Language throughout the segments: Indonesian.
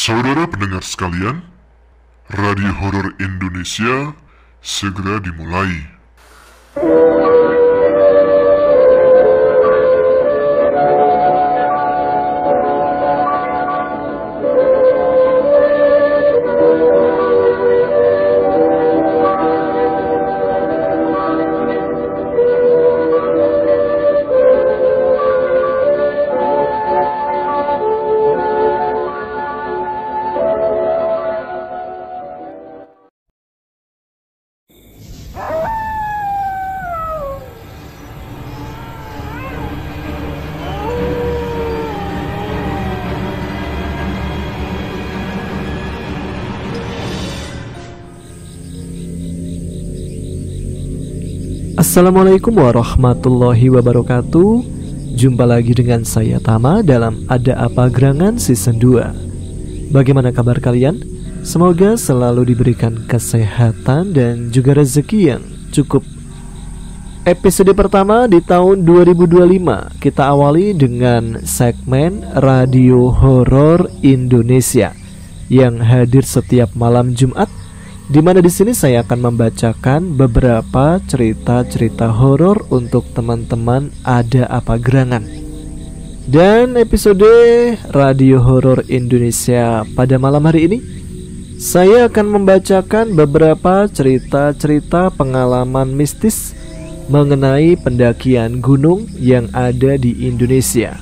Saudara pendengar sekalian, Radio Horor Indonesia segera dimulai. Assalamualaikum warahmatullahi wabarakatuh. Jumpa lagi dengan saya Tama dalam Ada Apa Gerangan Season 2. Bagaimana kabar kalian? Semoga selalu diberikan kesehatan dan juga rezeki yang cukup. Episode pertama di tahun 2025 kita awali dengan segmen Radio Horor Indonesia yang hadir setiap malam Jumat, di mana di sini saya akan membacakan beberapa cerita-cerita horor untuk teman-teman Ada Apa Gerangan. Dan episode Radio Horor Indonesia pada malam hari ini, saya akan membacakan beberapa cerita-cerita pengalaman mistis mengenai pendakian gunung yang ada di Indonesia.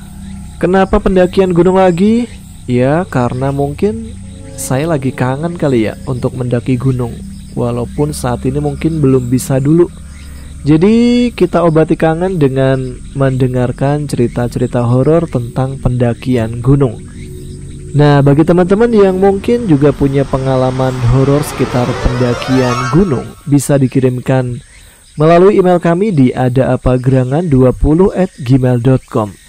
Kenapa pendakian gunung lagi? Ya, karena mungkin saya lagi kangen kali ya untuk mendaki gunung, walaupun saat ini mungkin belum bisa dulu. Jadi kita obati kangen dengan mendengarkan cerita-cerita horor tentang pendakian gunung. Nah, bagi teman-teman yang mungkin juga punya pengalaman horor sekitar pendakian gunung, bisa dikirimkan melalui email kami di adaapagerangan20@gmail.com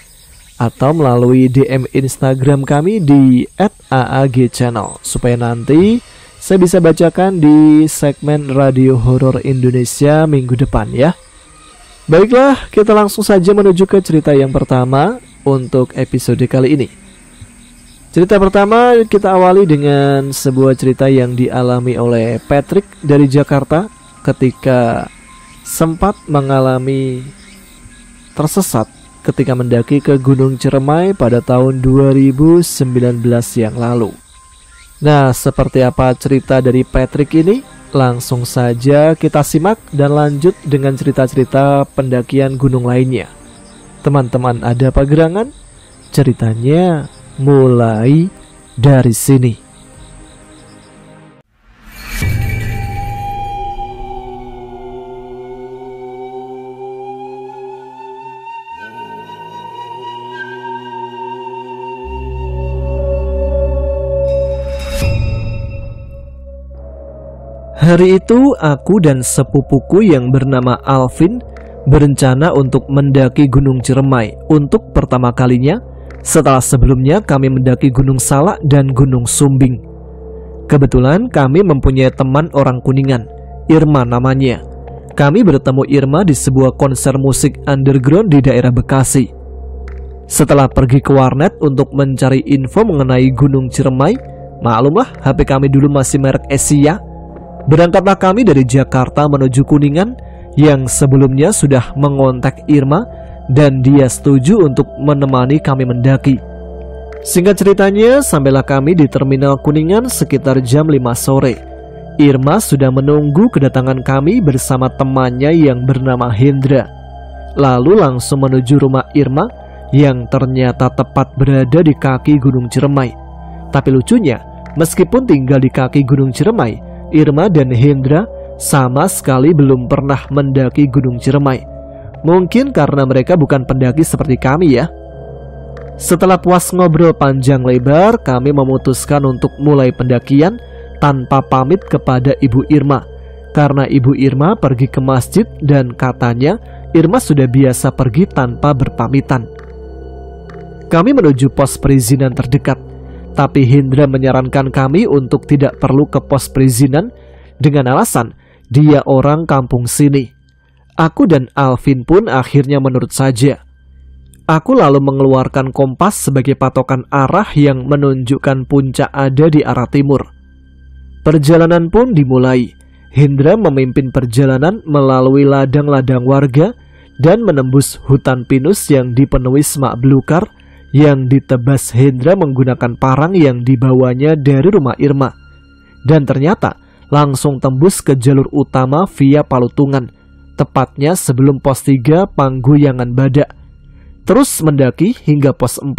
atau melalui DM Instagram kami di @aagchannel, supaya nanti saya bisa bacakan di segmen Radio Horor Indonesia minggu depan ya. Baiklah, kita langsung saja menuju ke cerita yang pertama untuk episode kali ini. Cerita pertama kita awali dengan sebuah cerita yang dialami oleh Patrick dari Jakarta ketika sempat mengalami tersesat ketika mendaki ke Gunung Ciremai pada tahun 2019 yang lalu. Nah, seperti apa cerita dari Patrick ini? Langsung saja kita simak dan lanjut dengan cerita-cerita pendakian gunung lainnya. Teman-teman Ada Apa Gerangan? Ceritanya mulai dari sini. Hari itu aku dan sepupuku yang bernama Alvin berencana untuk mendaki Gunung Ciremai untuk pertama kalinya setelah sebelumnya kami mendaki Gunung Salak dan Gunung Sumbing. Kebetulan kami mempunyai teman orang Kuningan, Irma namanya. Kami bertemu Irma di sebuah konser musik underground di daerah Bekasi. Setelah pergi ke warnet untuk mencari info mengenai Gunung Ciremai, maklumlah HP kami dulu masih merek Asia. Berangkatlah kami dari Jakarta menuju Kuningan yang sebelumnya sudah mengontak Irma dan dia setuju untuk menemani kami mendaki. Singkat ceritanya, sampailah kami di terminal Kuningan sekitar jam 5 sore. Irma sudah menunggu kedatangan kami bersama temannya yang bernama Hendra. Lalu langsung menuju rumah Irma yang ternyata tepat berada di kaki Gunung Ciremai. Tapi lucunya, meskipun tinggal di kaki Gunung Ciremai, Irma dan Hendra sama sekali belum pernah mendaki Gunung Ciremai. Mungkin karena mereka bukan pendaki seperti kami ya. Setelah puas ngobrol panjang lebar, kami memutuskan untuk mulai pendakian tanpa pamit kepada Ibu Irma. Karena Ibu Irma pergi ke masjid dan katanya Irma sudah biasa pergi tanpa berpamitan. Kami menuju pos perizinan terdekat. Tapi Hendra menyarankan kami untuk tidak perlu ke pos perizinan dengan alasan dia orang kampung sini. Aku dan Alvin pun akhirnya menurut saja. Aku lalu mengeluarkan kompas sebagai patokan arah yang menunjukkan puncak ada di arah timur. Perjalanan pun dimulai. Hendra memimpin perjalanan melalui ladang-ladang warga dan menembus hutan pinus yang dipenuhi semak belukar yang ditebas Hendra menggunakan parang yang dibawanya dari rumah Irma. Dan ternyata langsung tembus ke jalur utama via Palutungan, tepatnya sebelum pos 3 Panggoyangan Badak. Terus mendaki hingga pos 4.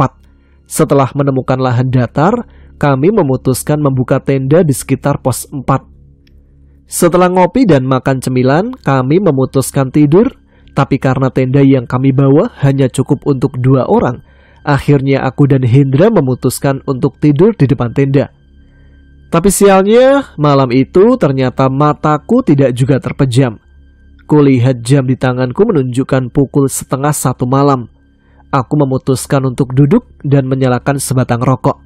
Setelah menemukan lahan datar, kami memutuskan membuka tenda di sekitar pos 4. Setelah ngopi dan makan cemilan, kami memutuskan tidur, tapi karena tenda yang kami bawa hanya cukup untuk 2 orang, akhirnya aku dan Hendra memutuskan untuk tidur di depan tenda. Tapi sialnya, malam itu ternyata mataku tidak juga terpejam. Kulihat jam di tanganku menunjukkan pukul 12:30 malam. Aku memutuskan untuk duduk dan menyalakan sebatang rokok.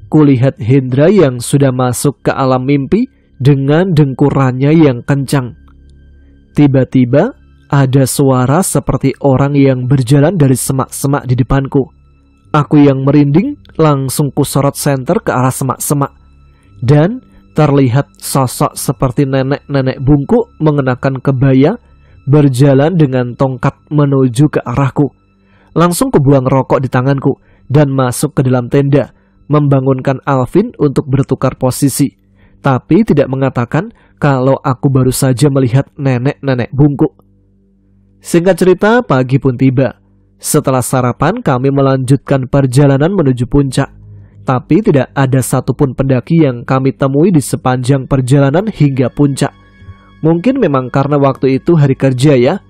Kulihat Hendra yang sudah masuk ke alam mimpi dengan dengkurannya yang kencang. Tiba-tiba ada suara seperti orang yang berjalan dari semak-semak di depanku. Aku yang merinding langsung kusorot senter ke arah semak-semak. Dan terlihat sosok seperti nenek-nenek bungkuk mengenakan kebaya berjalan dengan tongkat menuju ke arahku. Langsung kubuang rokok di tanganku dan masuk ke dalam tenda, membangunkan Alvin untuk bertukar posisi, tapi tidak mengatakan kalau aku baru saja melihat nenek-nenek bungkuk. Singkat cerita, pagi pun tiba. Setelah sarapan, kami melanjutkan perjalanan menuju puncak, tapi tidak ada satupun pendaki yang kami temui di sepanjang perjalanan hingga puncak. Mungkin memang karena waktu itu hari kerja ya.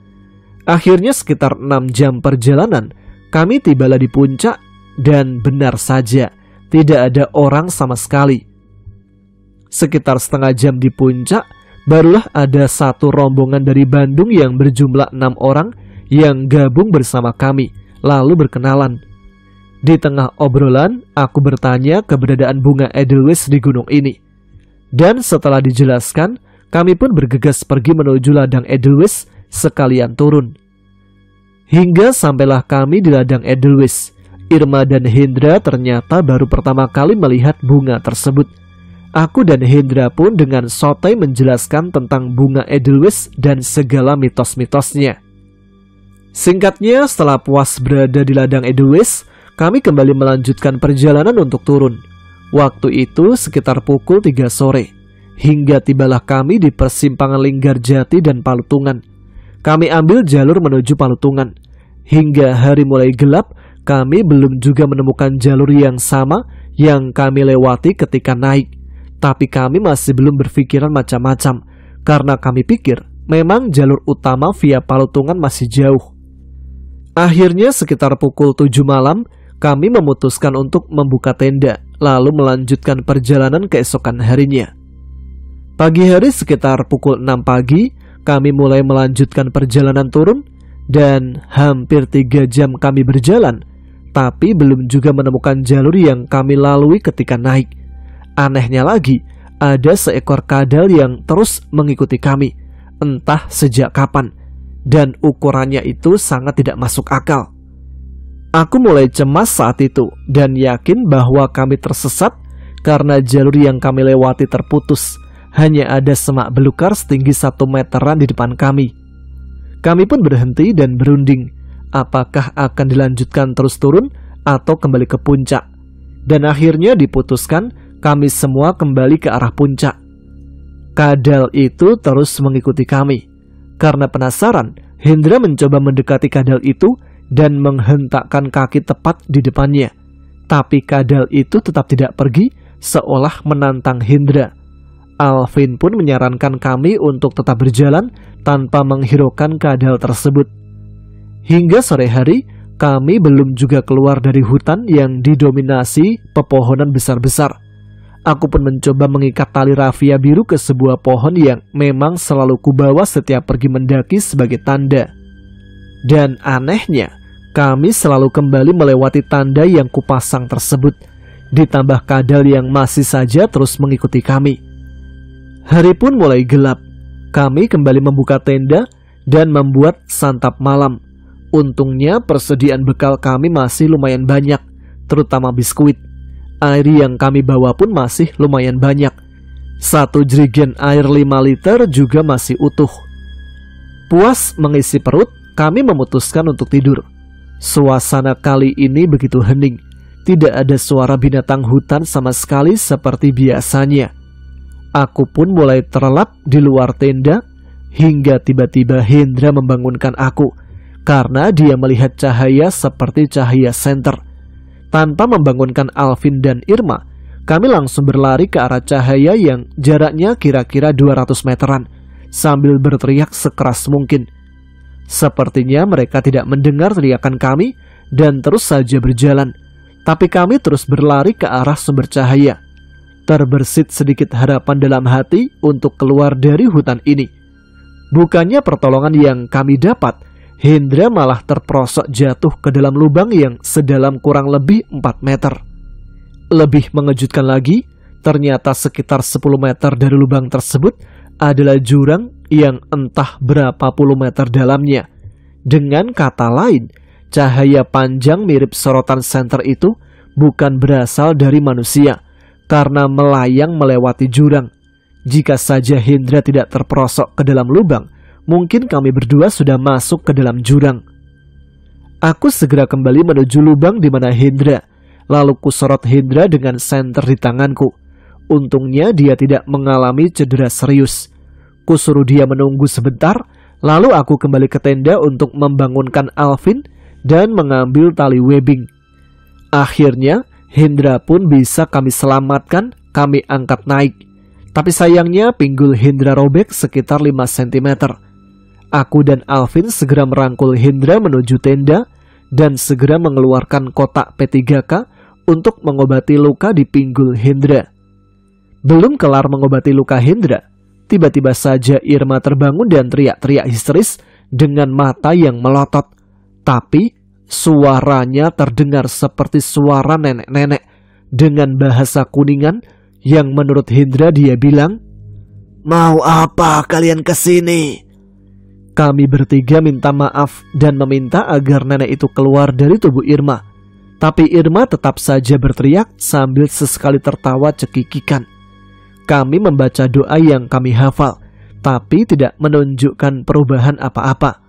Akhirnya sekitar 6 jam perjalanan, kami tibalah di puncak dan benar saja, tidak ada orang sama sekali. Sekitar setengah jam di puncak, barulah ada satu rombongan dari Bandung yang berjumlah 6 orang yang gabung bersama kami, lalu berkenalan. Di tengah obrolan, aku bertanya keberadaan bunga Edelweiss di gunung ini. Dan setelah dijelaskan, kami pun bergegas pergi menuju ladang Edelweiss sekalian turun. Hingga sampailah kami di ladang Edelweiss. Irma dan Hendra ternyata baru pertama kali melihat bunga tersebut. Aku dan Hendra pun dengan sotai menjelaskan tentang bunga Edelweiss dan segala mitos-mitosnya. Singkatnya, setelah puas berada di ladang Edelweiss, kami kembali melanjutkan perjalanan untuk turun. Waktu itu sekitar pukul 3 sore. Hingga tibalah kami di persimpangan Linggarjati dan Palutungan. Kami ambil jalur menuju Palutungan. Hingga hari mulai gelap, kami belum juga menemukan jalur yang sama yang kami lewati ketika naik. Tapi kami masih belum berpikiran macam-macam, karena kami pikir memang jalur utama via Palutungan masih jauh. Akhirnya sekitar pukul 7 malam, kami memutuskan untuk membuka tenda, lalu melanjutkan perjalanan keesokan harinya. Pagi hari sekitar pukul 6 pagi, kami mulai melanjutkan perjalanan turun, dan hampir 3 jam kami berjalan, tapi belum juga menemukan jalur yang kami lalui ketika naik. Anehnya lagi, ada seekor kadal yang terus mengikuti kami, entah sejak kapan, dan ukurannya itu sangat tidak masuk akal. Aku mulai cemas saat itu, dan yakin bahwa kami tersesat karena jalur yang kami lewati terputus. Hanya ada semak belukar setinggi 1 meteran di depan kami. Kami pun berhenti dan berunding, apakah akan dilanjutkan terus turun atau kembali ke puncak. Dan akhirnya diputuskan kami semua kembali ke arah puncak. Kadal itu terus mengikuti kami. Karena penasaran, Hendra mencoba mendekati kadal itu dan menghentakkan kaki tepat di depannya. Tapi kadal itu tetap tidak pergi, seolah menantang Hendra. Alvin pun menyarankan kami untuk tetap berjalan tanpa menghiraukan kadal tersebut. Hingga sore hari, kami belum juga keluar dari hutan yang didominasi pepohonan besar-besar. Aku pun mencoba mengikat tali rafia biru ke sebuah pohon yang memang selalu kubawa setiap pergi mendaki sebagai tanda. Dan anehnya, kami selalu kembali melewati tanda yang kupasang tersebut, ditambah kadal yang masih saja terus mengikuti kami. Hari pun mulai gelap. Kami kembali membuka tenda dan membuat santap malam. Untungnya persediaan bekal kami masih lumayan banyak, terutama biskuit. Air yang kami bawa pun masih lumayan banyak. 1 jerigen air 5 liter juga masih utuh. Puas mengisi perut, kami memutuskan untuk tidur. Suasana kali ini begitu hening. Tidak ada suara binatang hutan sama sekali seperti biasanya. Aku pun mulai terlelap di luar tenda hingga tiba-tiba Hendra membangunkan aku karena dia melihat cahaya seperti cahaya senter. Tanpa membangunkan Alvin dan Irma, kami langsung berlari ke arah cahaya yang jaraknya kira-kira 200 meteran sambil berteriak sekeras mungkin. Sepertinya mereka tidak mendengar teriakan kami dan terus saja berjalan. Tapi kami terus berlari ke arah sumber cahaya. Terbersit sedikit harapan dalam hati untuk keluar dari hutan ini. Bukannya pertolongan yang kami dapat, Hendra malah terperosok jatuh ke dalam lubang yang sedalam kurang lebih 4 meter. Lebih mengejutkan lagi, ternyata sekitar 10 meter dari lubang tersebut adalah jurang yang entah berapa puluh meter dalamnya. Dengan kata lain, cahaya panjang mirip sorotan senter itu bukan berasal dari manusia, karena melayang melewati jurang. Jika saja Hendra tidak terperosok ke dalam lubang, mungkin kami berdua sudah masuk ke dalam jurang. Aku segera kembali menuju lubang di mana Hendra, lalu kusorot Hendra dengan senter di tanganku. Untungnya dia tidak mengalami cedera serius. Kusuruh dia menunggu sebentar, lalu aku kembali ke tenda untuk membangunkan Alvin dan mengambil tali webbing. Akhirnya Hendra pun bisa kami selamatkan, kami angkat naik. Tapi sayangnya pinggul Hendra robek sekitar 5 cm. Aku dan Alvin segera merangkul Hendra menuju tenda dan segera mengeluarkan kotak P3K untuk mengobati luka di pinggul Hendra. Belum kelar mengobati luka Hendra, tiba-tiba saja Irma terbangun dan teriak-teriak histeris dengan mata yang melotot. Tapi suaranya terdengar seperti suara nenek-nenek dengan bahasa Kuningan yang menurut Hendra dia bilang, "Mau apa kalian kesini?" Kami bertiga minta maaf dan meminta agar nenek itu keluar dari tubuh Irma. Tapi Irma tetap saja berteriak sambil sesekali tertawa cekikikan. Kami membaca doa yang kami hafal, tapi tidak menunjukkan perubahan apa-apa.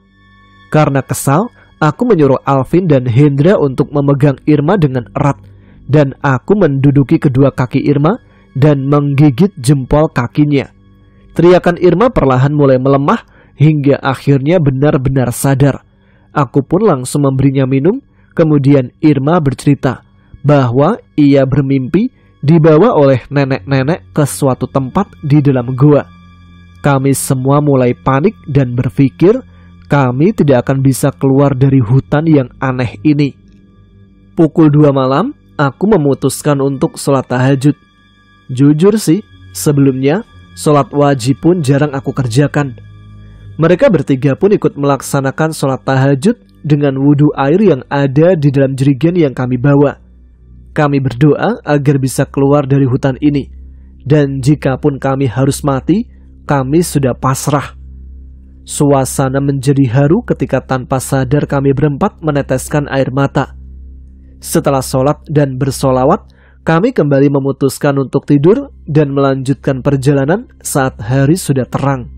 Karena kesal, aku menyuruh Alvin dan Hendra untuk memegang Irma dengan erat, dan aku menduduki kedua kaki Irma dan menggigit jempol kakinya. Teriakan Irma perlahan mulai melemah hingga akhirnya benar-benar sadar. Aku pun langsung memberinya minum. Kemudian Irma bercerita bahwa ia bermimpi dibawa oleh nenek-nenek ke suatu tempat di dalam gua. Kami semua mulai panik dan berpikir kami tidak akan bisa keluar dari hutan yang aneh ini. Pukul 2 malam, aku memutuskan untuk sholat tahajud. Jujur sih, sebelumnya sholat wajib pun jarang aku kerjakan. Mereka bertiga pun ikut melaksanakan sholat tahajud dengan wudhu air yang ada di dalam jerigen yang kami bawa. Kami berdoa agar bisa keluar dari hutan ini, dan jikapun kami harus mati, kami sudah pasrah. Suasana menjadi haru ketika tanpa sadar kami berempat meneteskan air mata. Setelah sholat dan bersolawat, kami kembali memutuskan untuk tidur dan melanjutkan perjalanan saat hari sudah terang.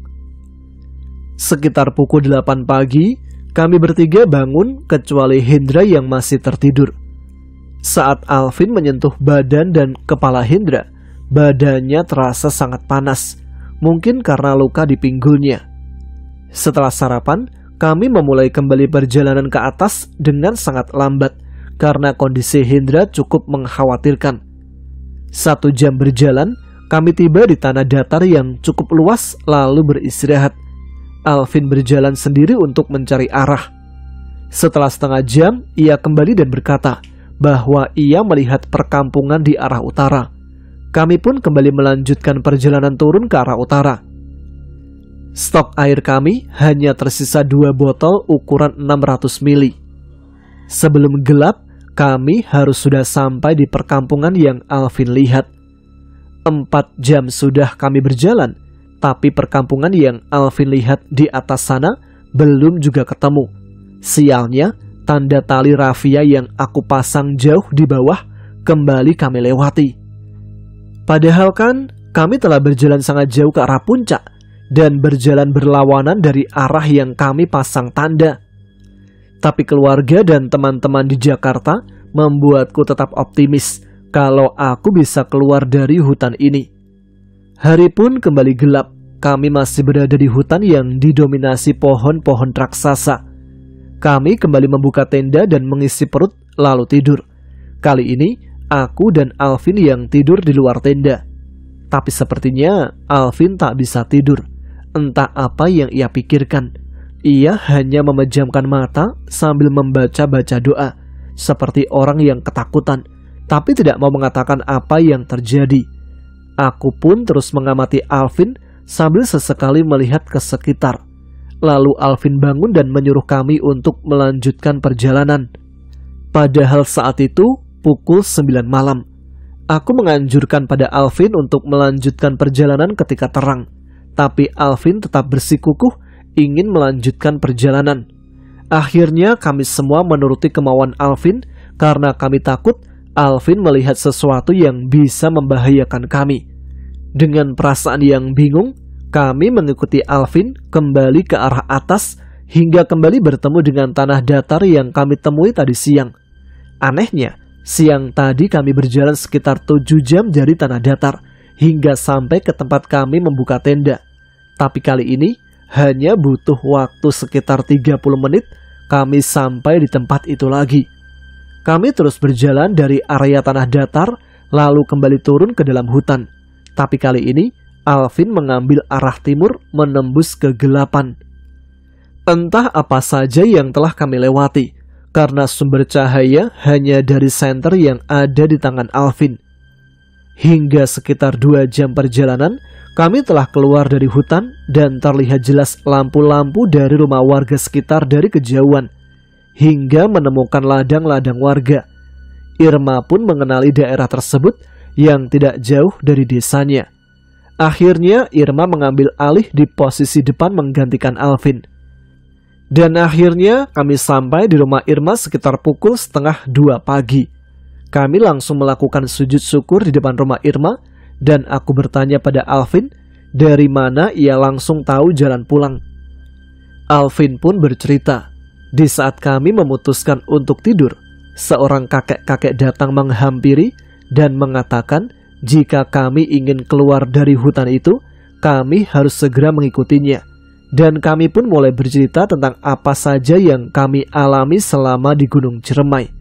Sekitar pukul 8 pagi, kami bertiga bangun kecuali Hendra yang masih tertidur. Saat Alvin menyentuh badan dan kepala Hendra, badannya terasa sangat panas, mungkin karena luka di pinggulnya. Setelah sarapan, kami memulai kembali perjalanan ke atas dengan sangat lambat karena kondisi Hendra cukup mengkhawatirkan. 1 jam berjalan, kami tiba di tanah datar yang cukup luas lalu beristirahat. Alvin berjalan sendiri untuk mencari arah. Setelah setengah jam, ia kembali dan berkata bahwa ia melihat perkampungan di arah utara. Kami pun kembali melanjutkan perjalanan turun ke arah utara. Stok air kami hanya tersisa 2 botol ukuran 600 mili. Sebelum gelap, kami harus sudah sampai di perkampungan yang Alvin lihat. 4 jam sudah kami berjalan, tapi perkampungan yang Alvin lihat di atas sana belum juga ketemu. Sialnya, tanda tali rafia yang aku pasang jauh di bawah kembali kami lewati. Padahal kan kami telah berjalan sangat jauh ke arah puncak dan berjalan berlawanan dari arah yang kami pasang tanda. Tapi keluarga dan teman-teman di Jakarta membuatku tetap optimis kalau aku bisa keluar dari hutan ini. Hari pun kembali gelap. Kami masih berada di hutan yang didominasi pohon-pohon raksasa. Kami kembali membuka tenda dan mengisi perut lalu tidur. Kali ini aku dan Alvin yang tidur di luar tenda. Tapi sepertinya Alvin tak bisa tidur. Entah apa yang ia pikirkan. Ia hanya memejamkan mata sambil membaca-baca doa, seperti orang yang ketakutan, tapi tidak mau mengatakan apa yang terjadi. Aku pun terus mengamati Alvin sambil sesekali melihat ke sekitar. Lalu Alvin bangun dan menyuruh kami untuk melanjutkan perjalanan. Padahal saat itu pukul 9 malam. Aku menganjurkan pada Alvin untuk melanjutkan perjalanan ketika terang. Tapi Alvin tetap bersikukuh ingin melanjutkan perjalanan. Akhirnya kami semua menuruti kemauan Alvin karena kami takut Alvin melihat sesuatu yang bisa membahayakan kami. Dengan perasaan yang bingung, kami mengikuti Alvin kembali ke arah atas hingga kembali bertemu dengan tanah datar yang kami temui tadi siang. Anehnya, siang tadi kami berjalan sekitar 7 jam dari tanah datar hingga sampai ke tempat kami membuka tenda. Tapi kali ini hanya butuh waktu sekitar 30 menit kami sampai di tempat itu lagi. Kami terus berjalan dari area tanah datar lalu kembali turun ke dalam hutan. Tapi kali ini Alvin mengambil arah timur menembus kegelapan. Entah apa saja yang telah kami lewati karena sumber cahaya hanya dari senter yang ada di tangan Alvin. Hingga sekitar 2 jam perjalanan kami telah keluar dari hutan dan terlihat jelas lampu-lampu dari rumah warga sekitar dari kejauhan, hingga menemukan ladang-ladang warga. Irma pun mengenali daerah tersebut yang tidak jauh dari desanya. Akhirnya Irma mengambil alih di posisi depan menggantikan Alvin. Dan akhirnya kami sampai di rumah Irma sekitar pukul 1:30 pagi. Kami langsung melakukan sujud syukur di depan rumah Irma. Dan aku bertanya pada Alvin dari mana ia langsung tahu jalan pulang. Alvin pun bercerita, di saat kami memutuskan untuk tidur, seorang kakek-kakek datang menghampiri dan mengatakan jika kami ingin keluar dari hutan itu, kami harus segera mengikutinya. Dan kami pun mulai bercerita tentang apa saja yang kami alami selama di Gunung Ciremai.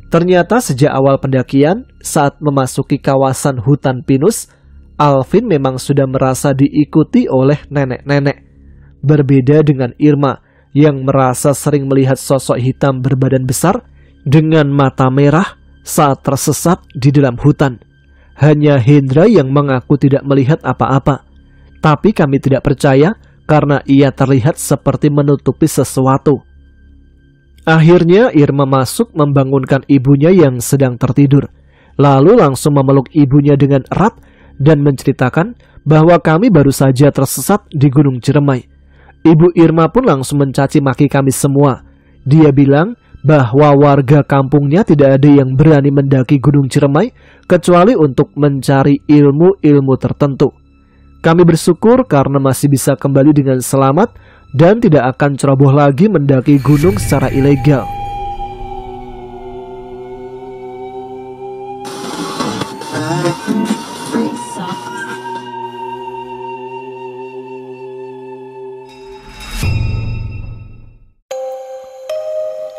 Ternyata sejak awal pendakian, saat memasuki kawasan hutan pinus, Alvin memang sudah merasa diikuti oleh nenek-nenek. Berbeda dengan Irma yang merasa sering melihat sosok hitam berbadan besar dengan mata merah saat tersesat di dalam hutan. Hanya Hendra yang mengaku tidak melihat apa-apa. Tapi kami tidak percaya karena ia terlihat seperti menutupi sesuatu. Akhirnya Irma masuk membangunkan ibunya yang sedang tertidur. Lalu langsung memeluk ibunya dengan erat dan menceritakan bahwa kami baru saja tersesat di Gunung Ciremai. Ibu Irma pun langsung mencaci maki kami semua. Dia bilang bahwa warga kampungnya tidak ada yang berani mendaki Gunung Ciremai kecuali untuk mencari ilmu-ilmu tertentu. Kami bersyukur karena masih bisa kembali dengan selamat dan tidak akan ceroboh lagi mendaki gunung secara ilegal.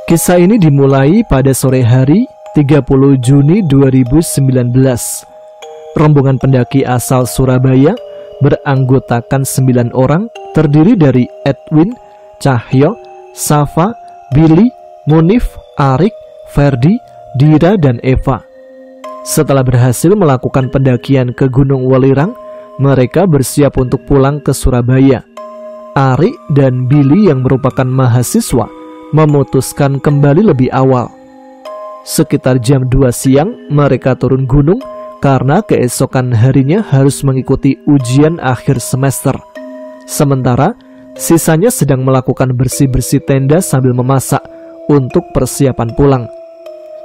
Kisah ini dimulai pada sore hari 30 Juni 2019. Rombongan pendaki asal Surabaya beranggotakan 9 orang terdiri dari Edwin, Cahyo, Safa, Billy, Munif, Arik, Ferdi, Dira, dan Eva. Setelah berhasil melakukan pendakian ke Gunung Welirang, mereka bersiap untuk pulang ke Surabaya. Arik dan Billy yang merupakan mahasiswa memutuskan kembali lebih awal. Sekitar jam 2 siang mereka turun gunung karena keesokan harinya harus mengikuti ujian akhir semester. Sementara Sisanya sedang melakukan bersih-bersih tenda sambil memasak untuk persiapan pulang.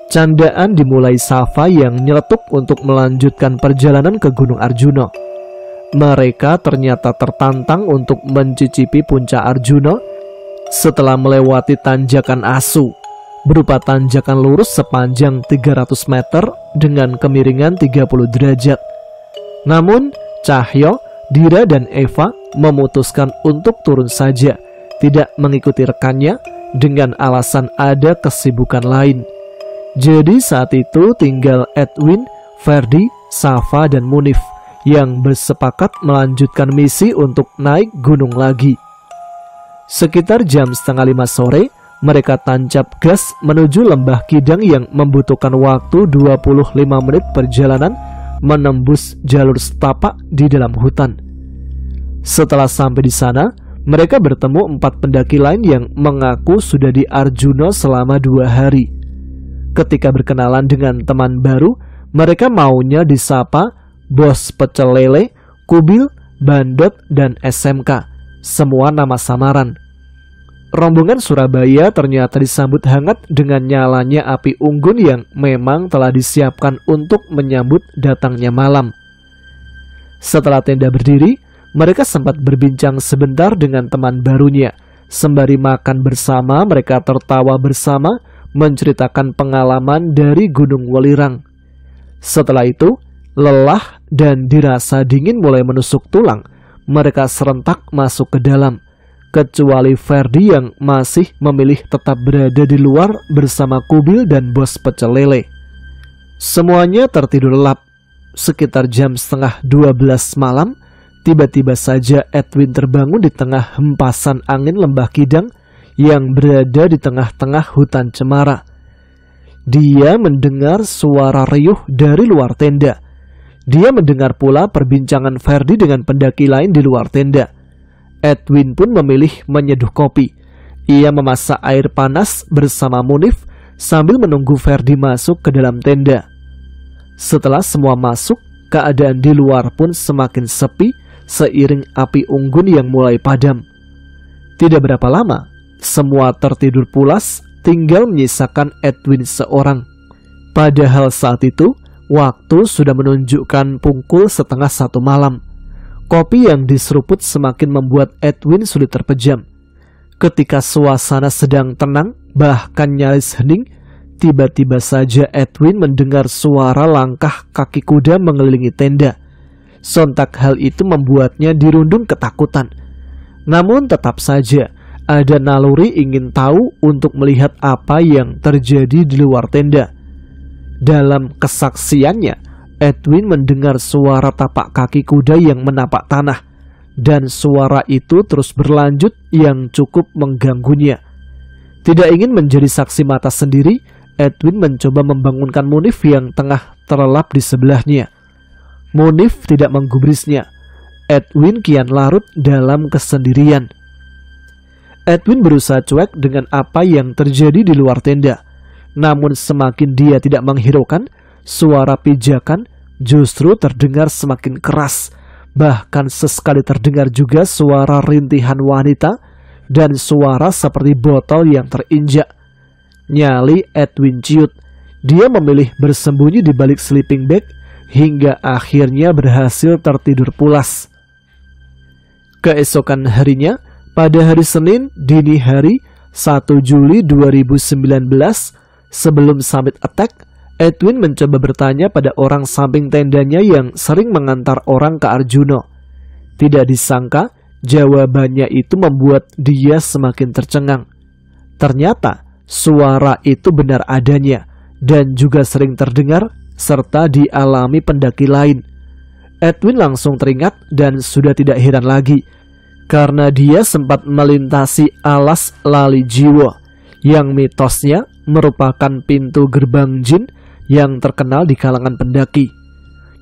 Candaan dimulai Safa yang nyeletuk untuk melanjutkan perjalanan ke Gunung Arjuna. Mereka ternyata tertantang untuk mencicipi puncak Arjuna setelah melewati tanjakan asu, berupa tanjakan lurus sepanjang 300 meter dengan kemiringan 30 derajat. Namun, Cahyo, Dira, dan Eva memutuskan untuk turun saja, tidak mengikuti rekannya dengan alasan ada kesibukan lain. Jadi saat itu tinggal Edwin, Ferdi, Safa, dan Munif yang bersepakat melanjutkan misi untuk naik gunung lagi. Sekitar jam 4:30 sore, mereka tancap gas menuju lembah Kidang yang membutuhkan waktu 25 menit perjalanan menembus jalur setapak di dalam hutan. Setelah sampai di sana, mereka bertemu 4 pendaki lain yang mengaku sudah di Arjuna selama 2 hari. Ketika berkenalan dengan teman baru, mereka maunya disapa Bos Pecel Lele, Kubil, Bandot, dan SMK, semua nama samaran. Rombongan Surabaya ternyata disambut hangat dengan nyalanya api unggun yang memang telah disiapkan untuk menyambut datangnya malam. Setelah tenda berdiri, mereka sempat berbincang sebentar dengan teman barunya. Sembari makan bersama, mereka tertawa bersama, menceritakan pengalaman dari Gunung Welirang. Setelah itu, lelah dan dirasa dingin mulai menusuk tulang, mereka serentak masuk ke dalam, kecuali Ferdi yang masih memilih tetap berada di luar bersama Kubil dan Bos Pecel Lele. Semuanya tertidur lelap. Sekitar jam 11:30 malam, tiba-tiba saja Edwin terbangun di tengah hempasan angin lembah Kidang yang berada di tengah-tengah hutan cemara. Dia mendengar suara riuh dari luar tenda. Dia mendengar pula perbincangan Ferdi dengan pendaki lain di luar tenda. Edwin pun memilih menyeduh kopi. Ia memasak air panas bersama Munif sambil menunggu Ferdi masuk ke dalam tenda. Setelah semua masuk, keadaan di luar pun semakin sepi seiring api unggun yang mulai padam. Tidak berapa lama, semua tertidur pulas, tinggal menyisakan Edwin seorang. Padahal saat itu, waktu sudah menunjukkan pukul 12:30 malam. Kopi yang diseruput semakin membuat Edwin sulit terpejam. Ketika suasana sedang tenang, bahkan nyaris hening, tiba-tiba saja Edwin mendengar suara langkah kaki kuda mengelilingi tenda. Sontak hal itu membuatnya dirundung ketakutan. Namun tetap saja, ada naluri ingin tahu untuk melihat apa yang terjadi di luar tenda. Dalam kesaksiannya, Edwin mendengar suara tapak kaki kuda yang menapak tanah, dan suara itu terus berlanjut yang cukup mengganggunya. Tidak ingin menjadi saksi mata sendiri, Edwin mencoba membangunkan Munif yang tengah terlelap di sebelahnya. Munif tidak menggubrisnya. Edwin kian larut dalam kesendirian. Edwin berusaha cuek dengan apa yang terjadi di luar tenda. Namun semakin dia tidak menghiraukan, suara pijakan justru terdengar semakin keras. Bahkan sesekali terdengar juga suara rintihan wanita dan suara seperti botol yang terinjak. Nyali Edwin ciut. Dia memilih bersembunyi di balik sleeping bag hingga akhirnya berhasil tertidur pulas. Keesokan harinya, pada hari Senin dini hari 1 Juli 2019, sebelum summit attack, Edwin mencoba bertanya pada orang samping tendanya yang sering mengantar orang ke Arjuna. Tidak disangka, jawabannya itu membuat dia semakin tercengang. Ternyata, suara itu benar adanya dan juga sering terdengar serta dialami pendaki lain. Edwin langsung teringat dan sudah tidak heran lagi, karena dia sempat melintasi alas lali jiwa, yang mitosnya merupakan pintu gerbang jin yang terkenal di kalangan pendaki.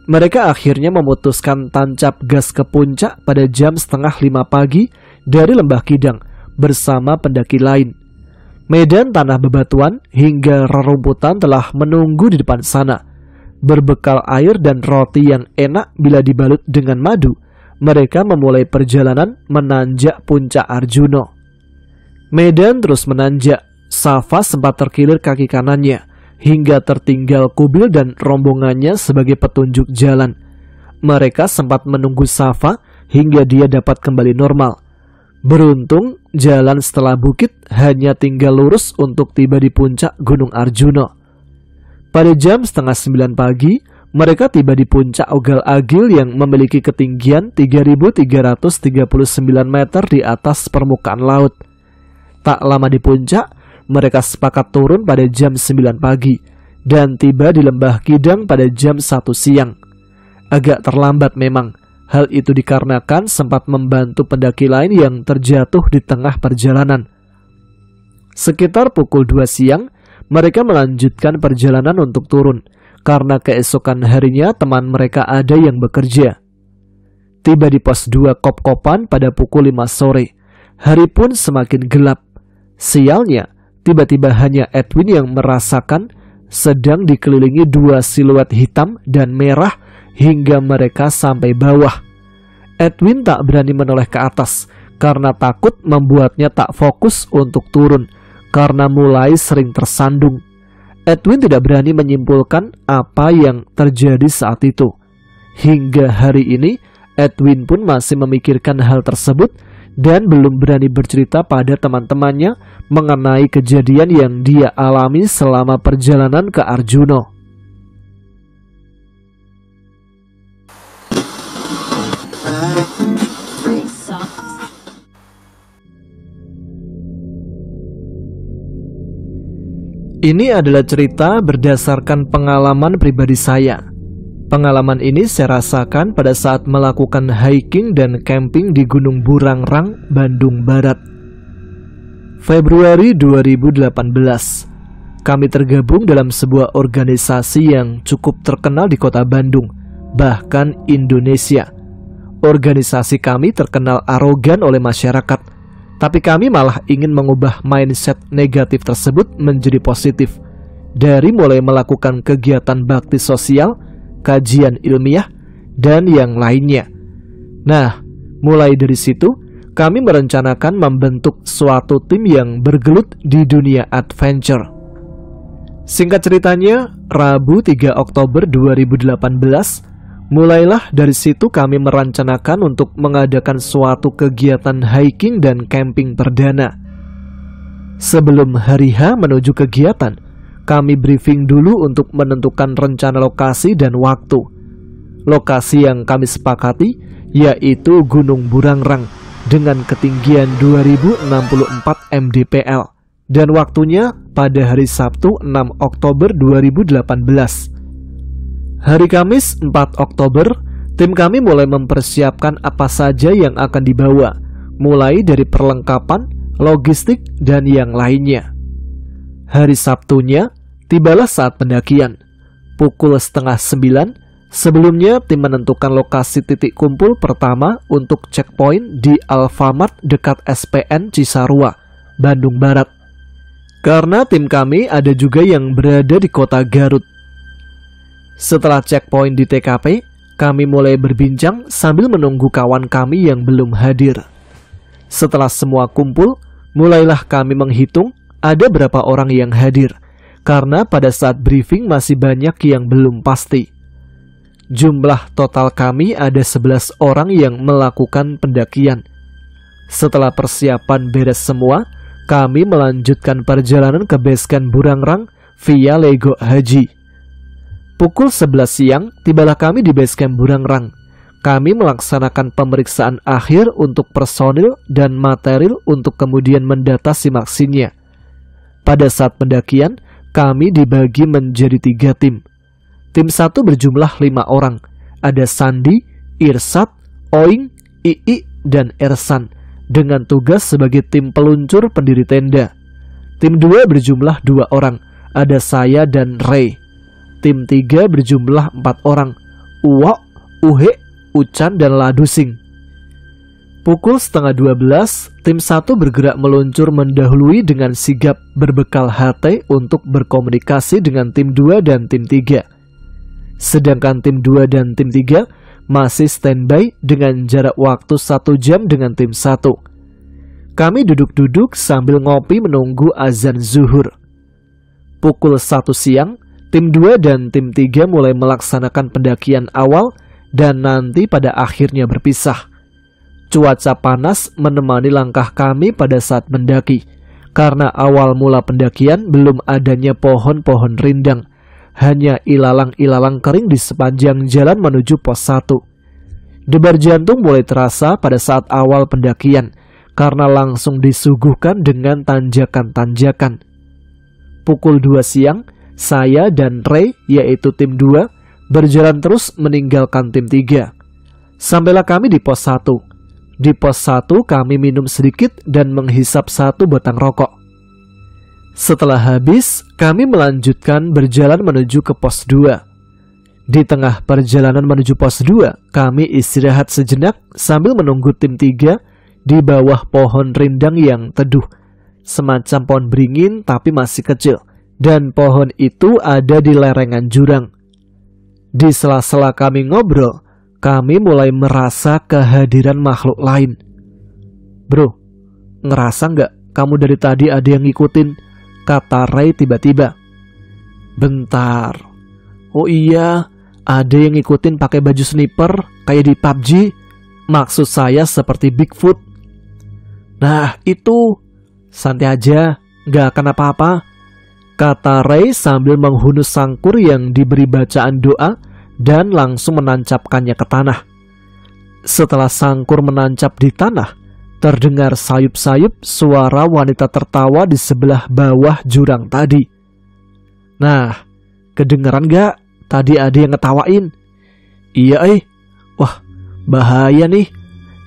Mereka akhirnya memutuskan tancap gas ke puncak pada jam 4:30 pagi dari lembah Kidang bersama pendaki lain. Medan tanah bebatuan hingga rerumputan telah menunggu di depan sana. Berbekal air dan roti yang enak bila dibalut dengan madu, mereka memulai perjalanan menanjak puncak Arjuno. Medan terus menanjak. Safa sempat terkilir kaki kanannya hingga tertinggal Kubil dan rombongannya sebagai petunjuk jalan. Mereka sempat menunggu Safa hingga dia dapat kembali normal. Beruntung, jalan setelah bukit hanya tinggal lurus untuk tiba di puncak Gunung Arjuno. Pada jam 8:30 pagi, mereka tiba di puncak Ogal-Agil yang memiliki ketinggian 3.339 meter di atas permukaan laut. Tak lama di puncak, mereka sepakat turun pada jam 9 pagi dan tiba di Lembah Kidang pada jam 1 siang. Agak terlambat memang, hal itu dikarenakan sempat membantu pendaki lain yang terjatuh di tengah perjalanan. Sekitar pukul 2 siang, mereka melanjutkan perjalanan untuk turun, karena keesokan harinya teman mereka ada yang bekerja. Tiba di pos 2 Kop-Kopan pada pukul 5 sore, hari pun semakin gelap. Sialnya, tiba-tiba hanya Edwin yang merasakan sedang dikelilingi 2 siluet hitam dan merah hingga mereka sampai bawah. Edwin tak berani menoleh ke atas karena takut membuatnya tak fokus untuk turun karena mulai sering tersandung. Edwin tidak berani menyimpulkan apa yang terjadi saat itu. Hingga hari ini, Edwin pun masih memikirkan hal tersebut dan belum berani bercerita pada teman-temannya mengenai kejadian yang dia alami selama perjalanan ke Arjuno. Ini adalah cerita berdasarkan pengalaman pribadi saya. Pengalaman ini saya rasakan pada saat melakukan hiking dan camping di Gunung Burangrang, Bandung Barat. Februari 2018, kami tergabung dalam sebuah organisasi yang cukup terkenal di kota Bandung, bahkan Indonesia. Organisasi kami terkenal arogan oleh masyarakat, tapi kami malah ingin mengubah mindset negatif tersebut menjadi positif. Dari mulai melakukan kegiatan bakti sosial, kajian ilmiah, dan yang lainnya. Nah, mulai dari situ, kami merencanakan membentuk suatu tim yang bergelut di dunia adventure. Singkat ceritanya, Rabu 3 Oktober 2018, mulailah dari situ kami merencanakan untuk mengadakan suatu kegiatan hiking dan camping perdana. Sebelum hari H menuju kegiatan, kami briefing dulu untuk menentukan rencana lokasi dan waktu. Lokasi yang kami sepakati yaitu Gunung Burangrang dengan ketinggian 2064 mdpl dan waktunya pada hari Sabtu 6 Oktober 2018. Hari Kamis 4 Oktober, tim kami mulai mempersiapkan apa saja yang akan dibawa, mulai dari perlengkapan, logistik, dan yang lainnya. Hari Sabtunya, tibalah saat pendakian. Pukul 8:30, sebelumnya tim menentukan lokasi titik kumpul pertama untuk checkpoint di Alfamart dekat SPN Cisarua, Bandung Barat. Karena tim kami ada juga yang berada di kota Garut. Setelah checkpoint di TKP, kami mulai berbincang sambil menunggu kawan kami yang belum hadir. Setelah semua kumpul, mulailah kami menghitung ada berapa orang yang hadir, karena pada saat briefing masih banyak yang belum pasti. Jumlah total kami ada 11 orang yang melakukan pendakian. Setelah persiapan beres semua, kami melanjutkan perjalanan ke basecamp Burangrang via Lego Haji. Pukul 11 siang, tibalah kami di basecamp Burangrang. Kami melaksanakan pemeriksaan akhir untuk personil dan material untuk kemudian mendata simaksinnya. Pada saat pendakian, kami dibagi menjadi 3 tim. Tim 1 berjumlah 5 orang. Ada Sandi, Irsat, Oing, Ii, dan Ersan dengan tugas sebagai tim peluncur pendiri tenda. Tim 2 berjumlah 2 orang. Ada saya dan Ray. Tim 3 berjumlah 4 orang. Uwok, Uhe, Ucan, dan Ladusing. Pukul 11:30, tim 1 bergerak meluncur mendahului dengan sigap berbekal HT untuk berkomunikasi dengan tim 2 dan tim 3. Sedangkan tim 2 dan tim 3 masih standby dengan jarak waktu 1 jam dengan tim 1. Kami duduk-duduk sambil ngopi menunggu azan zuhur. Pukul 1 siang, tim 2 dan tim 3 mulai melaksanakan pendakian awal dan nanti pada akhirnya berpisah. Cuaca panas menemani langkah kami pada saat mendaki, karena awal mula pendakian belum adanya pohon-pohon rindang, hanya ilalang-ilalang kering di sepanjang jalan menuju pos 1. Debar jantung mulai terasa pada saat awal pendakian, karena langsung disuguhkan dengan tanjakan-tanjakan. Pukul 2 siang, saya dan Ray, yaitu tim 2, berjalan terus meninggalkan tim 3. Sampailah kami di pos 1. Di pos 1 kami minum sedikit dan menghisap 1 batang rokok. Setelah habis, kami melanjutkan berjalan menuju ke pos 2. Di tengah perjalanan menuju pos 2, kami istirahat sejenak sambil menunggu tim 3 di bawah pohon rindang yang teduh, semacam pohon beringin tapi masih kecil, dan pohon itu ada di lereng jurang. Di sela-sela kami ngobrol, kami mulai merasa kehadiran makhluk lain. Bro, ngerasa nggak kamu dari tadi ada yang ngikutin? Kata Ray tiba-tiba. Bentar. Oh iya, ada yang ngikutin pakai baju sniper kayak di PUBG. Maksud saya seperti Bigfoot. Nah itu, santai aja, nggak akan apa-apa. Kata Ray sambil menghunus sangkur yang diberi bacaan doa dan langsung menancapkannya ke tanah. Setelah sangkur menancap di tanah, terdengar sayup-sayup suara wanita tertawa di sebelah bawah jurang tadi. Nah, kedengeran gak? Tadi ada yang ngetawain. Iya wah bahaya nih.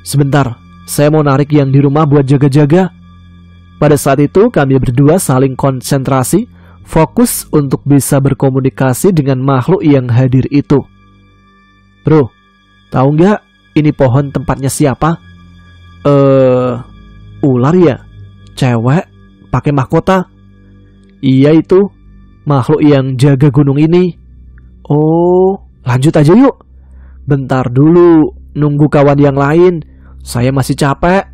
Sebentar, saya mau narik yang di rumah buat jaga-jaga. Pada saat itu kami berdua saling konsentrasi, fokus untuk bisa berkomunikasi dengan makhluk yang hadir itu. Bro, tahu nggak ini pohon tempatnya siapa? Ular ya? Cewek? Pakai mahkota? Iya itu, makhluk yang jaga gunung ini. Oh, lanjut aja yuk. Bentar dulu, nunggu kawan yang lain. Saya masih capek.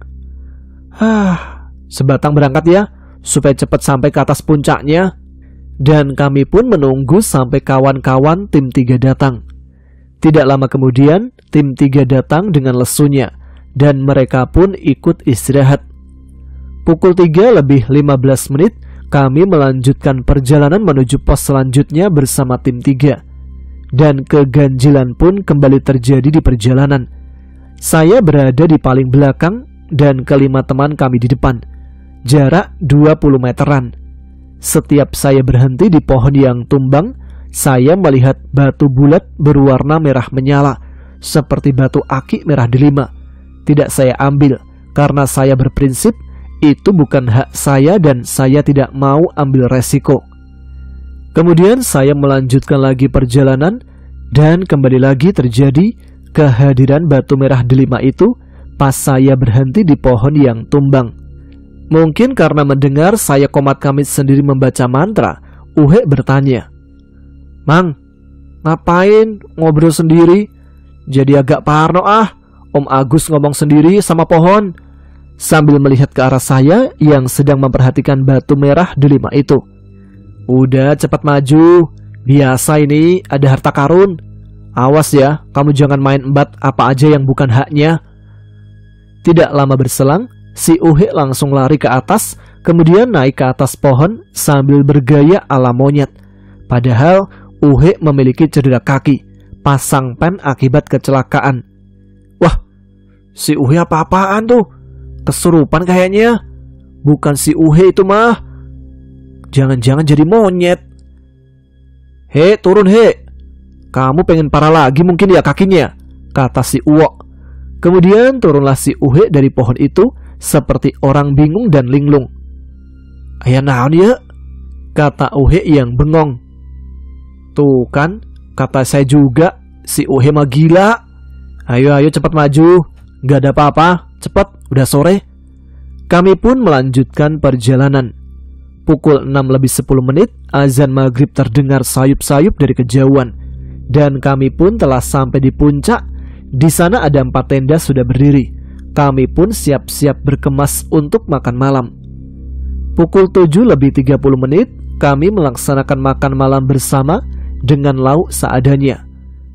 Sebatang berangkat ya, supaya cepat sampai ke atas puncaknya. Dan kami pun menunggu sampai kawan-kawan tim 3 datang. Tidak lama kemudian, tim 3 datang dengan lesunya, dan mereka pun ikut istirahat. Pukul 3 lebih 15 menit, kami melanjutkan perjalanan menuju pos selanjutnya bersama tim 3. Dan keganjilan pun kembali terjadi di perjalanan. Saya berada di paling belakang dan kelima teman kami di depan. Jarak 20 meteran. Setiap saya berhenti di pohon yang tumbang, saya melihat batu bulat berwarna merah menyala, seperti batu aki merah delima. Tidak saya ambil, karena saya berprinsip itu bukan hak saya dan saya tidak mau ambil resiko. Kemudian saya melanjutkan lagi perjalanan, dan kembali lagi terjadi kehadiran batu merah delima itu pas saya berhenti di pohon yang tumbang. Mungkin karena mendengar saya komat kamit sendiri membaca mantra, Uhe bertanya, "Mang, ngapain ngobrol sendiri? Jadi agak parno Om Agus ngomong sendiri sama pohon." Sambil melihat ke arah saya yang sedang memperhatikan batu merah delima itu. "Udah cepat maju, biasa ini ada harta karun. Awas ya, kamu jangan main embat apa aja yang bukan haknya." Tidak lama berselang, si Uhe langsung lari ke atas, kemudian naik ke atas pohon sambil bergaya ala monyet. Padahal Uhe memiliki cedera kaki, pasang pen akibat kecelakaan. Wah, si Uhe apa-apaan tuh? Kesurupan kayaknya. Bukan si Uhe itu mah. Jangan-jangan jadi monyet. "He, turun he. Kamu pengen parah lagi mungkin ya kakinya," kata si Uwo. Kemudian turunlah si Uhe dari pohon itu seperti orang bingung dan linglung. "Aya naon ya?" kata Uhe yang bengong. "Tuh kan, kata saya juga, si Uhe mah gila. Ayo cepat maju, gak ada apa-apa, cepat, udah sore." Kami pun melanjutkan perjalanan. Pukul 6 lebih 10 menit, azan maghrib terdengar sayup-sayup dari kejauhan. Dan kami pun telah sampai di puncak Di sana ada 4 tenda sudah berdiri. Kami pun siap-siap berkemas untuk makan malam. Pukul 7:30 kami melaksanakan makan malam bersama dengan lauk seadanya.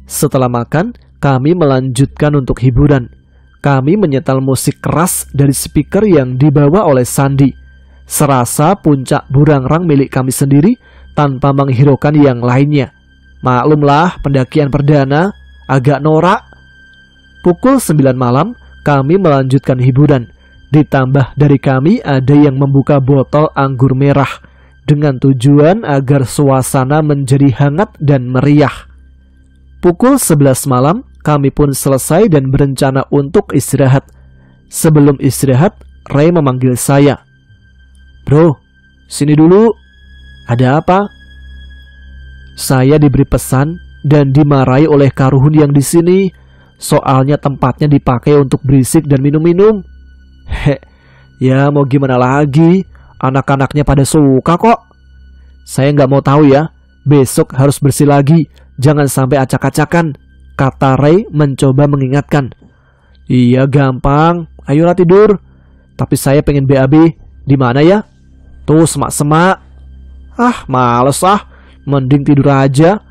Setelah makan, kami melanjutkan untuk hiburan. Kami menyetel musik keras dari speaker yang dibawa oleh Sandi. Serasa puncak burangrang milik kami sendiri tanpa menghiraukan yang lainnya. Maklumlah, pendakian perdana agak norak. Pukul 9 malam kami melanjutkan hiburan. Ditambah dari kami ada yang membuka botol anggur merah dengan tujuan agar suasana menjadi hangat dan meriah. Pukul 11 malam kami pun selesai dan berencana untuk istirahat. Sebelum istirahat, Ray memanggil saya. "Bro, sini dulu. Ada apa?" Saya diberi pesan dan dimarahi oleh Karuhun yang di sini. Soalnya tempatnya dipakai untuk berisik dan minum-minum. Ya mau gimana lagi? Anak-anaknya pada suka kok. Saya nggak mau tahu ya. Besok harus bersih lagi. Jangan sampai acak-acakan, kata Ray mencoba mengingatkan. Iya gampang. Ayolah tidur. Tapi saya pengen BAB. Di mana ya? Tuh semak-semak. Ah males ah. Mending tidur aja.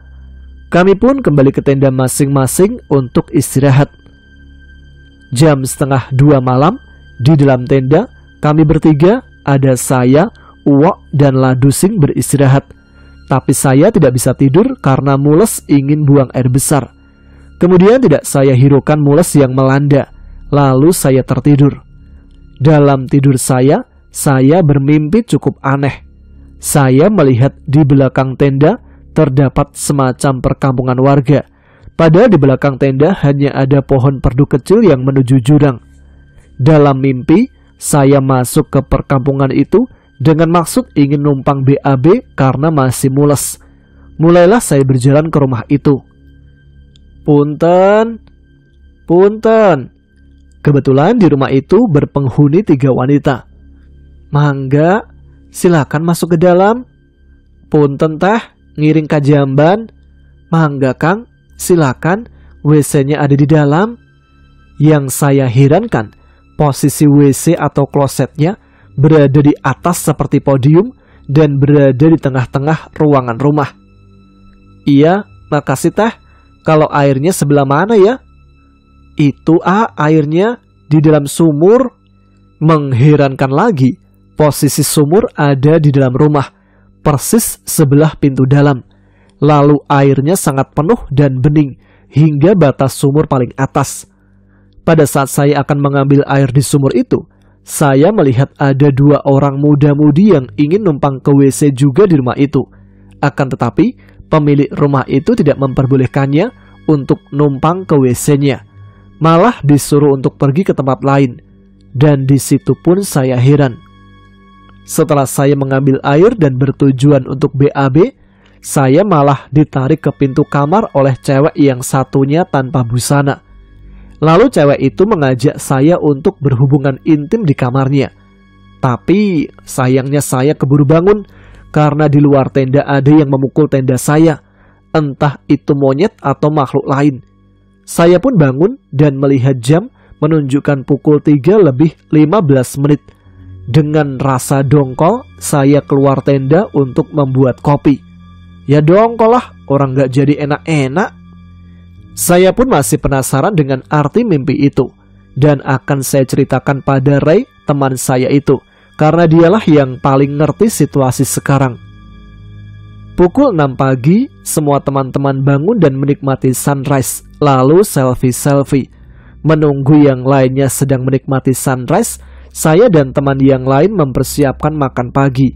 Kami pun kembali ke tenda masing-masing untuk istirahat. Jam 1:30 malam, di dalam tenda kami bertiga, ada saya, Uwok, dan Ladusing beristirahat. Tapi saya tidak bisa tidur karena mules ingin buang air besar. Kemudian tidak saya hiraukan mules yang melanda. Lalu saya tertidur. Dalam tidur saya bermimpi cukup aneh. Saya melihat di belakang tenda terdapat semacam perkampungan warga. Padahal di belakang tenda hanya ada pohon perdu kecil yang menuju jurang. Dalam mimpi, saya masuk ke perkampungan itu dengan maksud ingin numpang BAB karena masih mules. Mulailah saya berjalan ke rumah itu. Punten. Kebetulan di rumah itu berpenghuni 3 wanita. Mangga, silakan masuk ke dalam. Punten teh, ngiring ka jamban. Mangga Kang, silakan, WC-nya ada di dalam. Yang saya herankan, posisi WC atau klosetnya berada di atas seperti podium dan berada di tengah-tengah ruangan rumah. Iya, makasih teh. Kalau airnya sebelah mana ya? Itu airnya di dalam sumur. Mengherankan lagi, posisi sumur ada di dalam rumah, persis sebelah pintu dalam. Lalu airnya sangat penuh dan bening hingga batas sumur paling atas. Pada saat saya akan mengambil air di sumur itu, saya melihat ada 2 orang muda-mudi yang ingin numpang ke WC juga di rumah itu. Akan tetapi, pemilik rumah itu tidak memperbolehkannya untuk numpang ke WC-nya. Malah disuruh untuk pergi ke tempat lain. Dan di situ pun saya heran. Setelah saya mengambil air dan bertujuan untuk BAB, saya malah ditarik ke pintu kamar oleh cewek yang satunya tanpa busana. Lalu cewek itu mengajak saya untuk berhubungan intim di kamarnya. Tapi sayangnya saya keburu bangun karena di luar tenda ada yang memukul tenda saya. Entah itu monyet atau makhluk lain. Saya pun bangun dan melihat jam menunjukkan pukul 3:15. Dengan rasa dongkol, saya keluar tenda untuk membuat kopi. Ya dongkol lah, orang gak jadi enak-enak. Saya pun masih penasaran dengan arti mimpi itu. Dan akan saya ceritakan pada Ray, teman saya itu. Karena dialah yang paling ngerti situasi sekarang. Pukul 6 pagi, semua teman-teman bangun dan menikmati sunrise. Lalu selfie-selfie. Menunggu yang lainnya sedang menikmati sunrise, saya dan teman yang lain mempersiapkan makan pagi.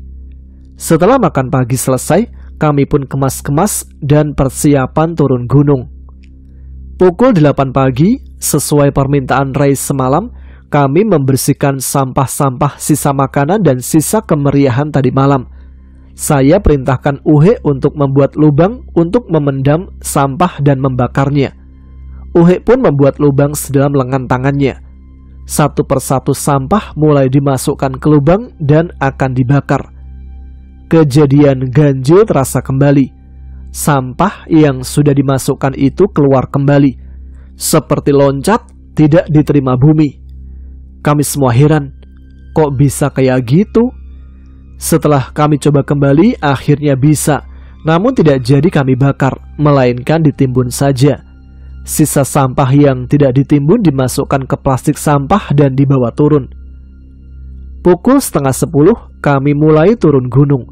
Setelah makan pagi selesai, kami pun kemas-kemas dan persiapan turun gunung. Pukul 8 pagi, sesuai permintaan Ray semalam, kami membersihkan sampah-sampah sisa makanan dan sisa kemeriahan tadi malam. Saya perintahkan Uhe untuk membuat lubang untuk memendam sampah dan membakarnya. Uhe pun membuat lubang sedalam lengan tangannya. Satu persatu sampah mulai dimasukkan ke lubang dan akan dibakar. Kejadian ganjil terasa kembali. Sampah yang sudah dimasukkan itu keluar kembali. seperti loncat tidak diterima bumi. Kami semua heran, kok bisa kayak gitu? Setelah kami coba kembali, akhirnya bisa, namun tidak jadi kami bakar, melainkan ditimbun saja. Sisa sampah yang tidak ditimbun dimasukkan ke plastik sampah dan dibawa turun. Pukul 9:30 kami mulai turun gunung.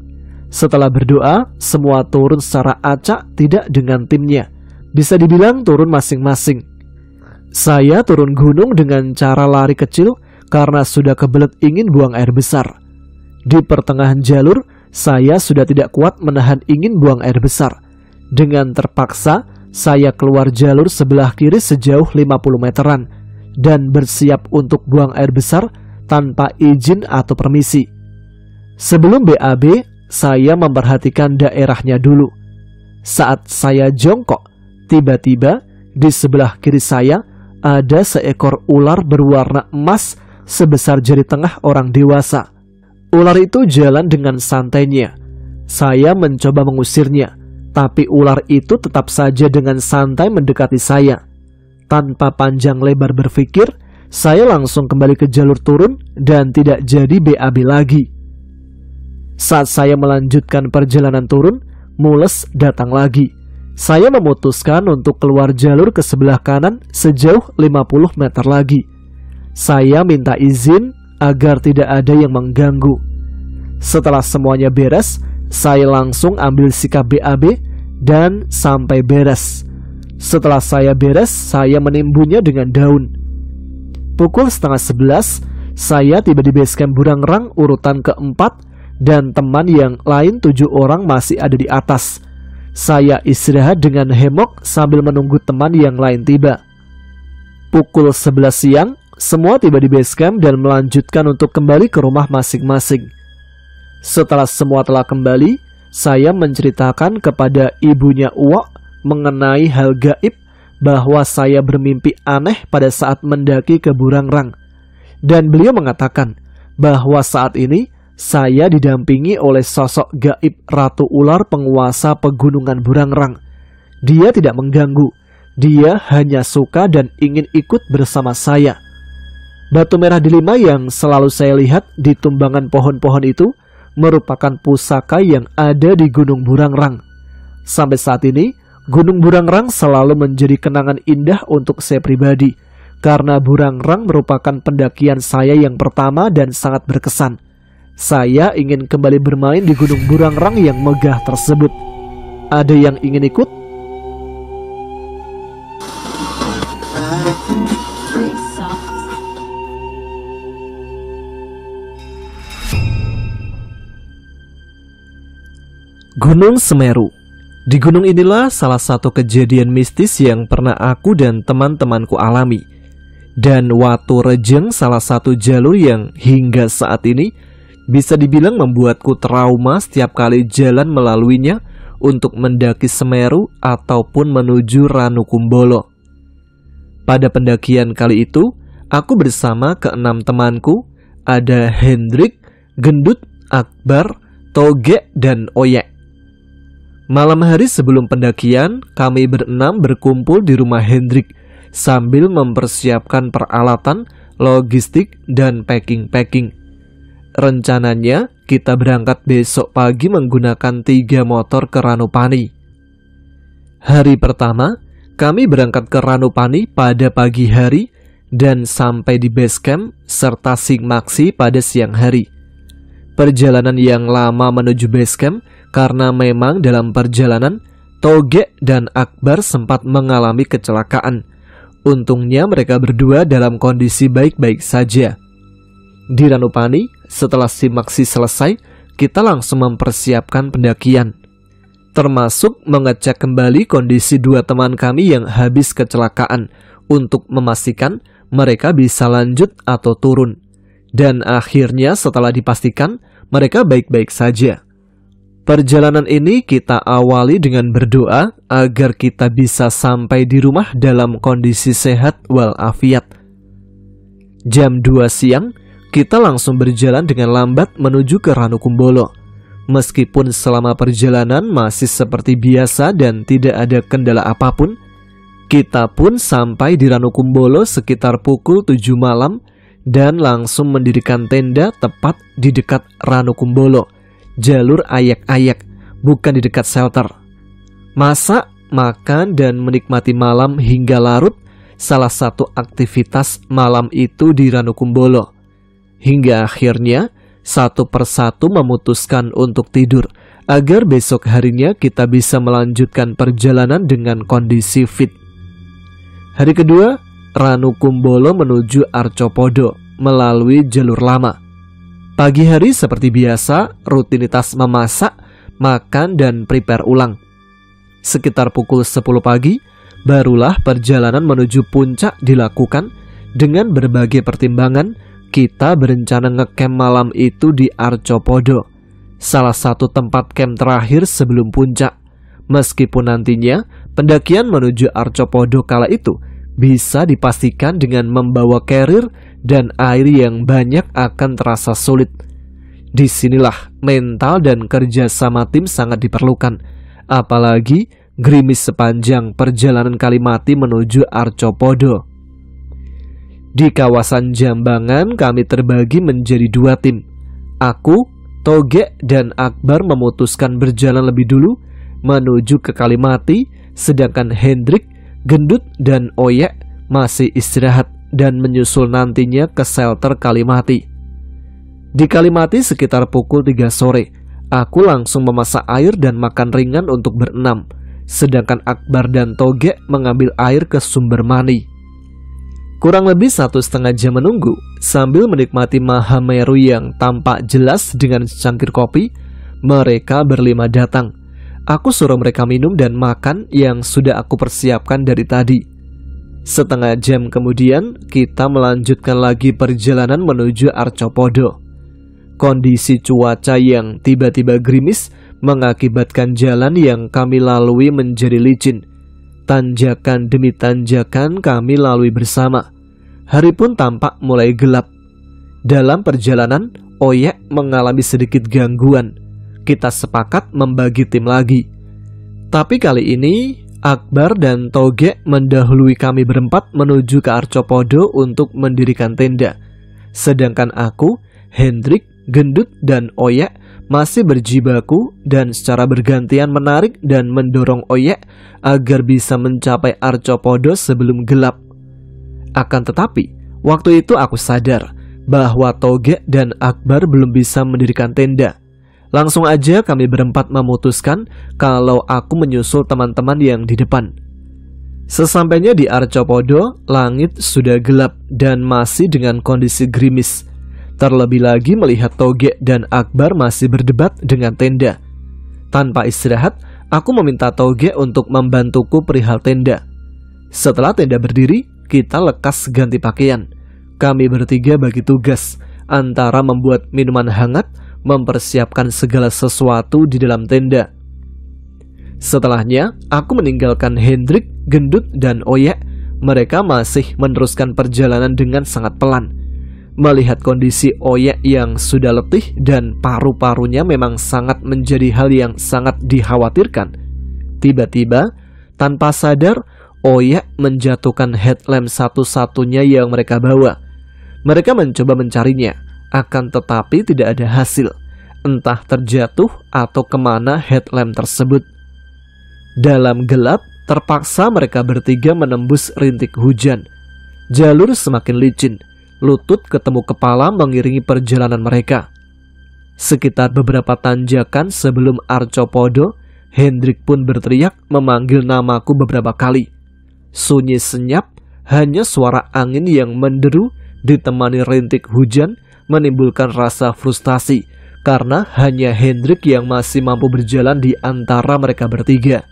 Setelah berdoa, semua turun secara acak, tidak dengan timnya. Bisa dibilang turun masing-masing. Saya turun gunung dengan cara lari kecil karena sudah kebelet ingin buang air besar. Di pertengahan jalur, saya sudah tidak kuat menahan ingin buang air besar. Dengan terpaksa, saya keluar jalur sebelah kiri sejauh 50 meteran dan bersiap untuk buang air besar tanpa izin atau permisi. Sebelum BAB, saya memperhatikan daerahnya dulu. Saat saya jongkok, tiba-tiba di sebelah kiri saya ada seekor ular berwarna emas sebesar jari tengah orang dewasa. Ular itu jalan dengan santainya. Saya mencoba mengusirnya, tapi ular itu tetap saja dengan santai mendekati saya. Tanpa panjang lebar berpikir, saya langsung kembali ke jalur turun dan tidak jadi BAB lagi. Saat saya melanjutkan perjalanan turun, mules datang lagi. Saya memutuskan untuk keluar jalur ke sebelah kanan sejauh 50 meter lagi. Saya minta izin agar tidak ada yang mengganggu. Setelah semuanya beres, saya langsung ambil sikap BAB dan sampai beres. Setelah saya beres, saya menimbunnya dengan daun. Pukul 10:30, saya tiba di base camp Burangrang urutan keempat dan teman yang lain 7 orang masih ada di atas. Saya istirahat dengan hemok sambil menunggu teman yang lain tiba. Pukul 11 siang, semua tiba di base camp dan melanjutkan untuk kembali ke rumah masing-masing. Setelah semua telah kembali, saya menceritakan kepada ibunya Uwak mengenai hal gaib bahwa saya bermimpi aneh pada saat mendaki ke Burangrang. Dan beliau mengatakan bahwa saat ini saya didampingi oleh sosok gaib Ratu Ular penguasa pegunungan Burangrang. Dia tidak mengganggu, dia hanya suka dan ingin ikut bersama saya. Batu merah delima yang selalu saya lihat di tumbangan pohon-pohon itu merupakan pusaka yang ada di Gunung Burangrang. Sampai saat ini, Gunung Burangrang selalu menjadi kenangan indah untuk saya pribadi, karena Burangrang merupakan pendakian saya yang pertama dan sangat berkesan. Saya ingin kembali bermain di Gunung Burangrang yang megah tersebut. Ada yang ingin ikut? Gunung Semeru. Di gunung inilah salah satu kejadian mistis yang pernah aku dan teman-temanku alami. Dan Watu Rejeng salah satu jalur yang hingga saat ini bisa dibilang membuatku trauma setiap kali jalan melaluinya untuk mendaki Semeru ataupun menuju Ranukumbolo. Pada pendakian kali itu, aku bersama ke-6 temanku, ada Hendrik, Gendut, Akbar, Toge, dan Oyek. Malam hari sebelum pendakian, kami berenam berkumpul di rumah Hendrik sambil mempersiapkan peralatan, logistik, dan packing-packing. Rencananya, kita berangkat besok pagi menggunakan 3 motor ke Ranupani. Hari pertama, kami berangkat ke Ranupani pada pagi hari dan sampai di base camp serta Singmaksi pada siang hari. Perjalanan yang lama menuju base camp karena memang dalam perjalanan Toge dan Akbar sempat mengalami kecelakaan. Untungnya mereka berdua dalam kondisi baik-baik saja. Di Ranupani, setelah Singmaksi selesai, kita langsung mempersiapkan pendakian, termasuk mengecek kembali kondisi 2 teman kami yang habis kecelakaan untuk memastikan mereka bisa lanjut atau turun. Dan akhirnya setelah dipastikan mereka baik-baik saja. Perjalanan ini kita awali dengan berdoa agar kita bisa sampai di rumah dalam kondisi sehat walafiat. Jam 2 siang, kita langsung berjalan dengan lambat menuju ke Ranukumbolo. Meskipun selama perjalanan masih seperti biasa dan tidak ada kendala apapun, Kita pun sampai di Ranukumbolo sekitar pukul 7 malam dan langsung mendirikan tenda tepat di dekat Ranukumbolo, jalur ayak-ayak, bukan di dekat shelter. Masak, makan, dan menikmati malam hingga larut salah satu aktivitas malam itu di Ranukumbolo. Hingga akhirnya satu persatu memutuskan untuk tidur agar besok harinya kita bisa melanjutkan perjalanan dengan kondisi fit. Hari kedua, Ranukumbolo menuju Arcopodo melalui jalur lama. Pagi hari seperti biasa, rutinitas memasak, makan, dan prepare ulang. Sekitar pukul 10 pagi, barulah perjalanan menuju puncak dilakukan. Dengan berbagai pertimbangan, kita berencana ngecamp malam itu di Arcopodo, salah satu tempat camp terakhir sebelum puncak. Meskipun nantinya pendakian menuju Arcopodo kala itu bisa dipastikan dengan membawa carrier dan air yang banyak akan terasa sulit. Disinilah mental dan kerja sama tim sangat diperlukan, apalagi gerimis sepanjang perjalanan Kalimati menuju Arcopodo. Di kawasan Jambangan kami terbagi menjadi 2 tim. Aku, Toge, dan Akbar memutuskan berjalan lebih dulu menuju ke Kalimati, sedangkan Hendrik, Gendut, dan Oyek masih istirahat dan menyusul nantinya ke shelter Kalimati. Di Kalimati sekitar pukul 3 sore, aku langsung memasak air dan makan ringan untuk berenam, sedangkan Akbar dan Toge mengambil air ke sumber mani. Kurang lebih 1,5 jam menunggu, sambil menikmati Mahameru yang tampak jelas dengan secangkir kopi, mereka berlima datang. Aku suruh mereka minum dan makan yang sudah aku persiapkan dari tadi. Setengah jam kemudian, kita melanjutkan lagi perjalanan menuju Arcopodo. Kondisi cuaca yang tiba-tiba gerimis mengakibatkan jalan yang kami lalui menjadi licin. Tanjakan demi tanjakan kami lalui bersama. Hari pun tampak mulai gelap. Dalam perjalanan, Oyek mengalami sedikit gangguan. Kita sepakat membagi tim lagi. Tapi kali ini Akbar dan Toge mendahului kami berempat menuju ke Arcopodo untuk mendirikan tenda. Sedangkan aku, Hendrik, Gendut, dan Oyek masih berjibaku dan secara bergantian menarik dan mendorong Oyek agar bisa mencapai Arcopodo sebelum gelap. Akan tetapi, waktu itu aku sadar bahwa Toge dan Akbar belum bisa mendirikan tenda. Langsung aja kami berempat memutuskan kalau aku menyusul teman-teman yang di depan. Sesampainya di Arcopodo, langit sudah gelap dan masih dengan kondisi gerimis. Terlebih lagi melihat Toge dan Akbar masih berdebat dengan tenda. Tanpa istirahat, aku meminta Toge untuk membantuku perihal tenda. Setelah tenda berdiri, kita lekas ganti pakaian. Kami bertiga bagi tugas antara membuat minuman hangat, mempersiapkan segala sesuatu di dalam tenda. Setelahnya, aku meninggalkan Hendrik, Gendut, dan Oyek. Mereka masih meneruskan perjalanan dengan sangat pelan. Melihat kondisi Oyek yang sudah letih dan paru-parunya memang sangat menjadi hal yang sangat dikhawatirkan. Tiba-tiba, tanpa sadar, Oyek menjatuhkan headlamp satu-satunya yang mereka bawa. Mereka mencoba mencarinya, akan tetapi tidak ada hasil. Entah terjatuh atau kemana headlamp tersebut. Dalam gelap, terpaksa mereka bertiga menembus rintik hujan. Jalur semakin licin, lutut ketemu kepala mengiringi perjalanan mereka. Sekitar beberapa tanjakan sebelum Arcopodo, Hendrik pun berteriak memanggil namaku beberapa kali. Sunyi senyap, hanya suara angin yang menderu ditemani rintik hujan menimbulkan rasa frustasi karena hanya Hendrik yang masih mampu berjalan di antara mereka bertiga.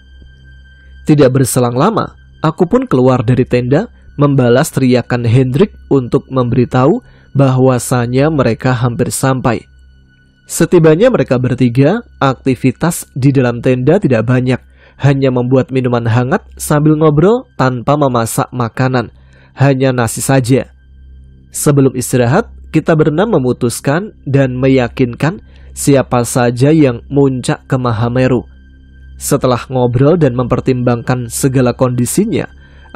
Tidak berselang lama, aku pun keluar dari tenda membalas teriakan Hendrik untuk memberitahu bahwasanya mereka hampir sampai. Setibanya mereka bertiga, aktivitas di dalam tenda tidak banyak, hanya membuat minuman hangat sambil ngobrol tanpa memasak makanan, hanya nasi saja. Sebelum istirahat, kita berenam memutuskan dan meyakinkan siapa saja yang muncak ke Mahameru. Setelah ngobrol dan mempertimbangkan segala kondisinya,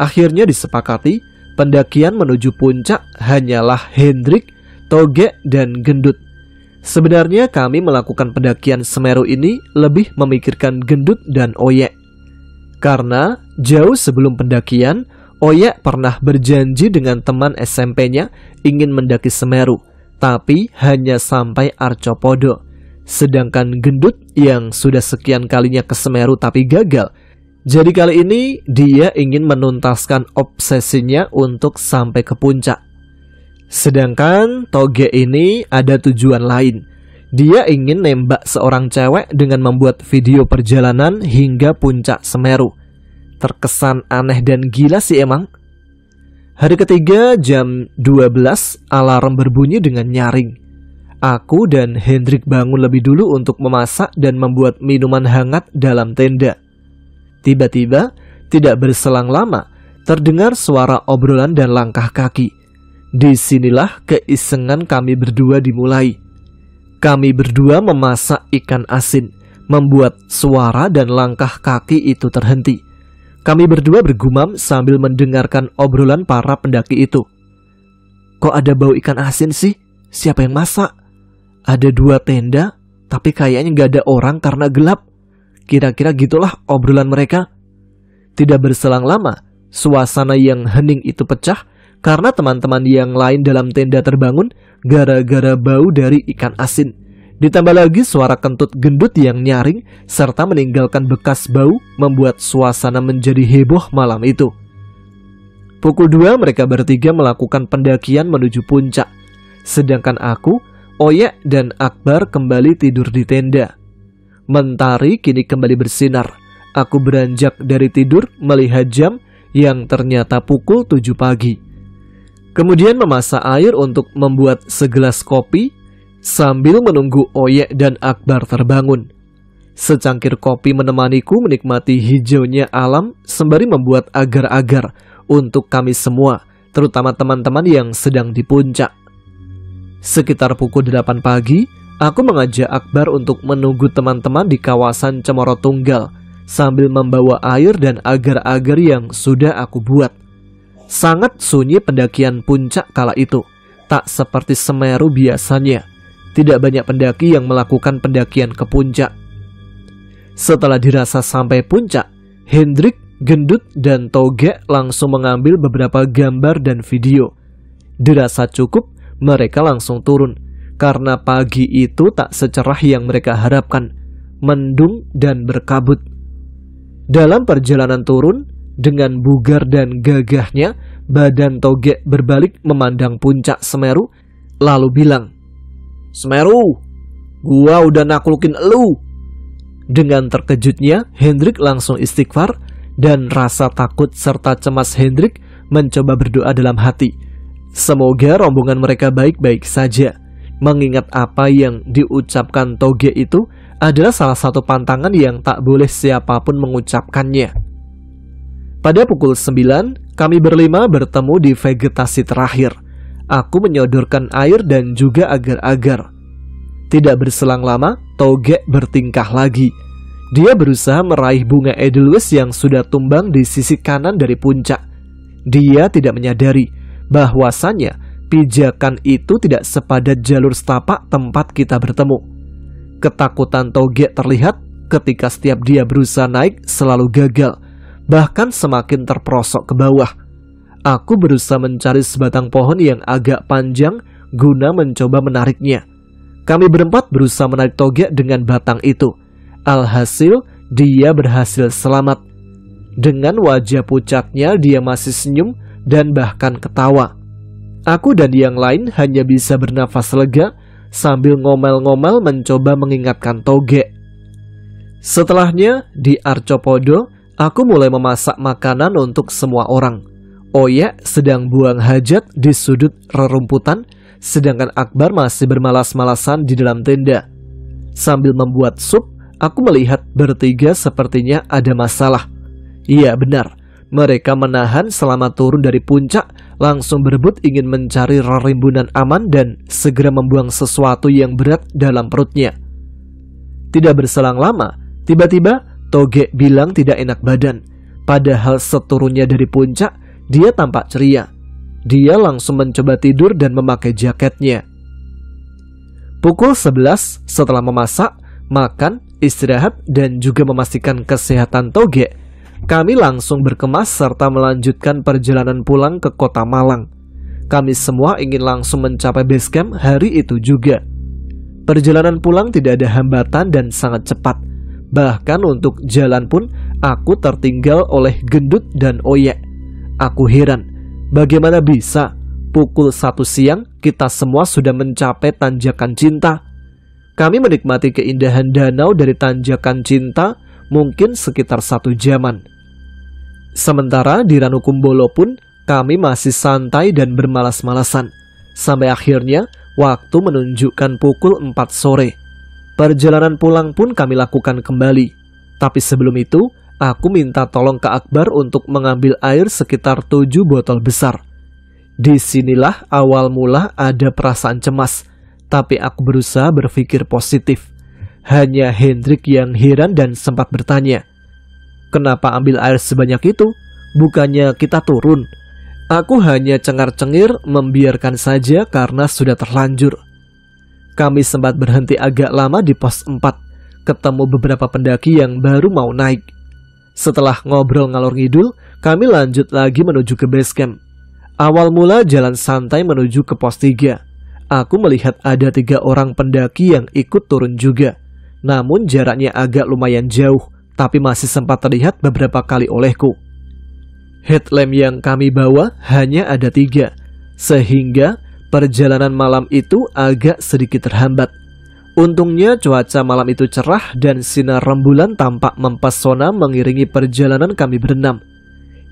Akhirnya disepakati, pendakian menuju puncak hanyalah Hendrik, Toge, dan Gendut. Sebenarnya kami melakukan pendakian Semeru ini lebih memikirkan Gendut dan Oyek. Karena jauh sebelum pendakian, Oyek pernah berjanji dengan teman SMP-nya ingin mendaki Semeru, tapi hanya sampai Arcopodo. Sedangkan Gendut yang sudah sekian kalinya ke Semeru tapi gagal. Jadi kali ini dia ingin menuntaskan obsesinya untuk sampai ke puncak. Sedangkan Toge ini ada tujuan lain. Dia ingin nembak seorang cewek dengan membuat video perjalanan hingga puncak Semeru. Terkesan aneh dan gila sih emang. Hari ketiga jam 12 alarm berbunyi dengan nyaring. Aku dan Hendrik bangun lebih dulu untuk memasak dan membuat minuman hangat dalam tenda. Tiba-tiba, tidak berselang lama, terdengar suara obrolan dan langkah kaki. Disinilah keisengan kami berdua dimulai. Kami berdua memasak ikan asin, membuat suara dan langkah kaki itu terhenti. Kami berdua bergumam sambil mendengarkan obrolan para pendaki itu. Kok ada bau ikan asin sih? Siapa yang masak? Ada 2 tenda, tapi kayaknya gak ada orang karena gelap. Kira-kira gitulah obrolan mereka. Tidak berselang lama, suasana yang hening itu pecah karena teman-teman yang lain dalam tenda terbangun gara-gara bau dari ikan asin. Ditambah lagi suara kentut Gendut yang nyaring serta meninggalkan bekas bau membuat suasana menjadi heboh malam itu. Pukul 2 mereka bertiga melakukan pendakian menuju puncak. Sedangkan aku, Oyek, dan Akbar kembali tidur di tenda. Mentari kini kembali bersinar. Aku beranjak dari tidur melihat jam yang ternyata pukul 7 pagi. Kemudian memasak air untuk membuat segelas kopi sambil menunggu Oyek dan Akbar terbangun. Secangkir kopi menemaniku menikmati hijaunya alam sembari membuat agar-agar untuk kami semua, terutama teman-teman yang sedang di puncak. Sekitar pukul 8 pagi, aku mengajak Akbar untuk menunggu teman-teman di kawasan Cemoro Tunggal sambil membawa air dan agar-agar yang sudah aku buat. Sangat sunyi pendakian puncak kala itu, tak seperti Semeru biasanya. Tidak banyak pendaki yang melakukan pendakian ke puncak. Setelah dirasa sampai puncak, Hendrik, Gendut, dan Toge langsung mengambil beberapa gambar dan video. Dirasa cukup, mereka langsung turun. Karena pagi itu tak secerah yang mereka harapkan, mendung dan berkabut. Dalam perjalanan turun, dengan bugar dan gagahnya, badan Toge berbalik memandang puncak Semeru, lalu bilang, "Semeru, gua udah naklukin elu." Dengan terkejutnya, Hendrik langsung istighfar dan rasa takut serta cemas Hendrik mencoba berdoa dalam hati. Semoga rombongan mereka baik-baik saja. Mengingat apa yang diucapkan Toge itu adalah salah satu pantangan yang tak boleh siapapun mengucapkannya. Pada pukul 9, kami berlima bertemu di vegetasi terakhir. Aku menyodorkan air dan juga agar-agar. Tidak berselang lama, Toge bertingkah lagi. Dia berusaha meraih bunga edelweiss yang sudah tumbang di sisi kanan dari puncak. Dia tidak menyadari bahwasannya pijakan itu tidak sepadat jalur setapak tempat kita bertemu. Ketakutan Toge terlihat ketika setiap dia berusaha naik selalu gagal, bahkan semakin terperosok ke bawah. Aku berusaha mencari sebatang pohon yang agak panjang guna mencoba menariknya. Kami berempat berusaha menarik Toge dengan batang itu. Alhasil, dia berhasil selamat. Dengan wajah pucatnya, dia masih senyum dan bahkan ketawa. Aku dan yang lain hanya bisa bernafas lega sambil ngomel-ngomel mencoba mengingatkan Toge. Setelahnya, di Arcopodo, aku mulai memasak makanan untuk semua orang. Oyek sedang buang hajat di sudut rerumputan, sedangkan Akbar masih bermalas-malasan di dalam tenda. Sambil membuat sup, aku melihat bertiga sepertinya ada masalah. Iya benar, mereka menahan selama turun dari puncak, langsung berebut ingin mencari rimbunan aman dan segera membuang sesuatu yang berat dalam perutnya. Tidak berselang lama, tiba-tiba Toge bilang tidak enak badan. Padahal seturunnya dari puncak, dia tampak ceria. Dia langsung mencoba tidur dan memakai jaketnya. Pukul 11 setelah memasak, makan, istirahat, dan juga memastikan kesehatan Toge, kami langsung berkemas serta melanjutkan perjalanan pulang ke kota Malang. Kami semua ingin langsung mencapai base camp hari itu juga. Perjalanan pulang tidak ada hambatan dan sangat cepat. Bahkan untuk jalan pun aku tertinggal oleh Gendut dan Oyek. Aku heran, bagaimana bisa pukul 1 siang kita semua sudah mencapai Tanjakan Cinta. Kami menikmati keindahan danau dari Tanjakan Cinta mungkin sekitar 1 jaman. Sementara di Ranukumbolo pun kami masih santai dan bermalas-malasan. Sampai akhirnya waktu menunjukkan pukul 4 sore. Perjalanan pulang pun kami lakukan kembali. Tapi sebelum itu, aku minta tolong ke Akbar untuk mengambil air sekitar 7 botol besar. Disinilah awal mula ada perasaan cemas. Tapi aku berusaha berpikir positif. Hanya Hendrik yang heran dan sempat bertanya, "Kenapa ambil air sebanyak itu? Bukannya kita turun?" Aku hanya cengar-cengir membiarkan saja karena sudah terlanjur. Kami sempat berhenti agak lama di pos 4, ketemu beberapa pendaki yang baru mau naik. Setelah ngobrol ngalor ngidul, kami lanjut lagi menuju ke base camp. Awal mula jalan santai menuju ke pos 3. Aku melihat ada 3 orang pendaki yang ikut turun juga. Namun jaraknya agak lumayan jauh, tapi masih sempat terlihat beberapa kali olehku. Headlamp yang kami bawa hanya ada 3, sehingga perjalanan malam itu agak sedikit terhambat. Untungnya cuaca malam itu cerah dan sinar rembulan tampak mempesona mengiringi perjalanan kami berenam.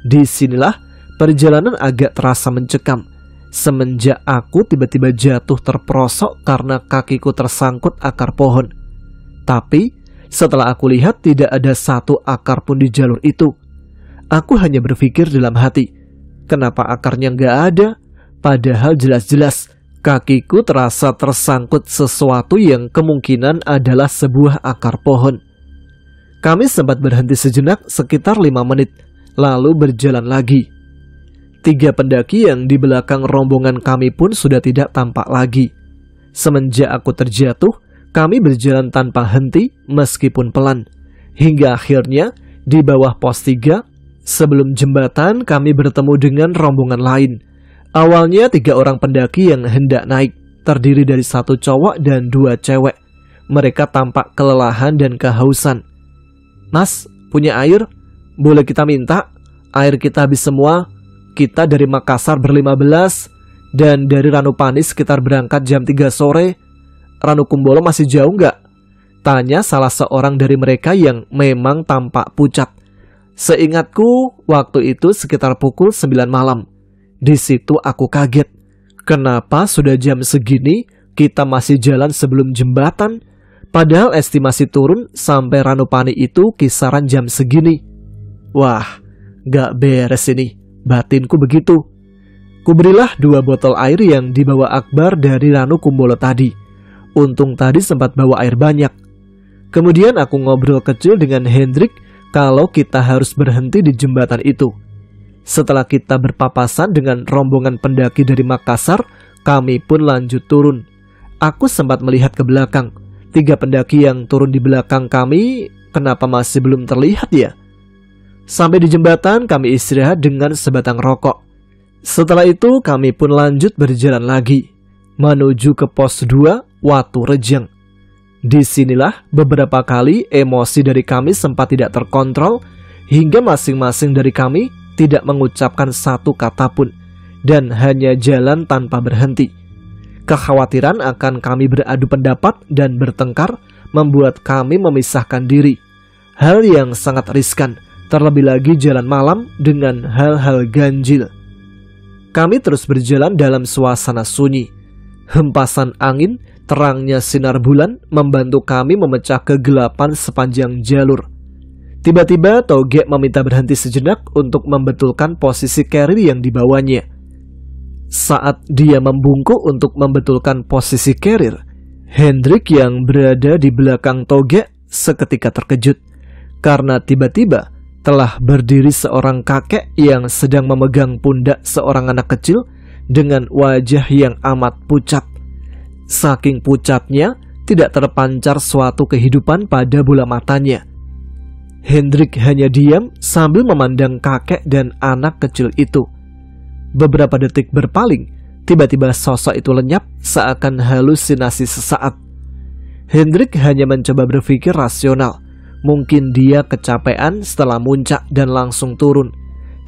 Disinilah perjalanan agak terasa mencekam, semenjak aku tiba-tiba jatuh terperosok karena kakiku tersangkut akar pohon. Tapi setelah aku lihat tidak ada satu akar pun di jalur itu. Aku hanya berpikir dalam hati, kenapa akarnya nggak ada? Padahal jelas-jelas kakiku terasa tersangkut sesuatu yang kemungkinan adalah sebuah akar pohon. Kami sempat berhenti sejenak sekitar 5 menit, lalu berjalan lagi. 3 pendaki yang di belakang rombongan kami pun sudah tidak tampak lagi. Semenjak aku terjatuh, kami berjalan tanpa henti meskipun pelan. Hingga akhirnya di bawah pos 3, sebelum jembatan kami bertemu dengan rombongan lain. Awalnya 3 orang pendaki yang hendak naik, terdiri dari 1 cowok dan 2 cewek. Mereka tampak kelelahan dan kehausan. "Mas, punya air? Boleh kita minta? Air kita habis semua. Kita dari Makassar ber-15 dan dari Ranupani sekitar berangkat jam 3 sore. Ranukumbolo masih jauh nggak?" Tanya salah seorang dari mereka yang memang tampak pucat. Seingatku waktu itu sekitar pukul 9 malam. Di situ aku kaget. Kenapa sudah jam segini kita masih jalan sebelum jembatan? Padahal estimasi turun sampai Ranupani itu kisaran jam segini. Wah, gak beres ini. Batinku begitu. Kuberilah 2 botol air yang dibawa Akbar dari Ranukumbolo tadi. Untung tadi sempat bawa air banyak. Kemudian aku ngobrol kecil dengan Hendrik kalau kita harus berhenti di jembatan itu. Setelah kita berpapasan dengan rombongan pendaki dari Makassar, kami pun lanjut turun. Aku sempat melihat ke belakang. 3 pendaki yang turun di belakang kami, kenapa masih belum terlihat ya? Sampai di jembatan kami istirahat dengan sebatang rokok. Setelah itu kami pun lanjut berjalan lagi menuju ke pos 2 Watu Rejang. Disinilah beberapa kali emosi dari kami sempat tidak terkontrol hingga masing-masing dari kami tidak mengucapkan satu kata pun dan hanya jalan tanpa berhenti. Kekhawatiran akan kami beradu pendapat dan bertengkar membuat kami memisahkan diri. Hal yang sangat riskan, terlebih lagi jalan malam dengan hal-hal ganjil. Kami terus berjalan dalam suasana sunyi. Hempasan angin, terangnya sinar bulan membantu kami memecah kegelapan sepanjang jalur. Tiba-tiba Toge meminta berhenti sejenak untuk membetulkan posisi carrier yang dibawanya. Saat dia membungkuk untuk membetulkan posisi carrier, Hendrik yang berada di belakang Toge seketika terkejut. Karena tiba-tiba telah berdiri seorang kakek yang sedang memegang pundak seorang anak kecil dengan wajah yang amat pucat. Saking pucatnya, tidak terpancar suatu kehidupan pada bola matanya. Hendrik hanya diam sambil memandang kakek dan anak kecil itu. Beberapa detik berpaling, tiba-tiba sosok itu lenyap seakan halusinasi sesaat. Hendrik hanya mencoba berpikir rasional. Mungkin dia kecapean setelah muncak dan langsung turun.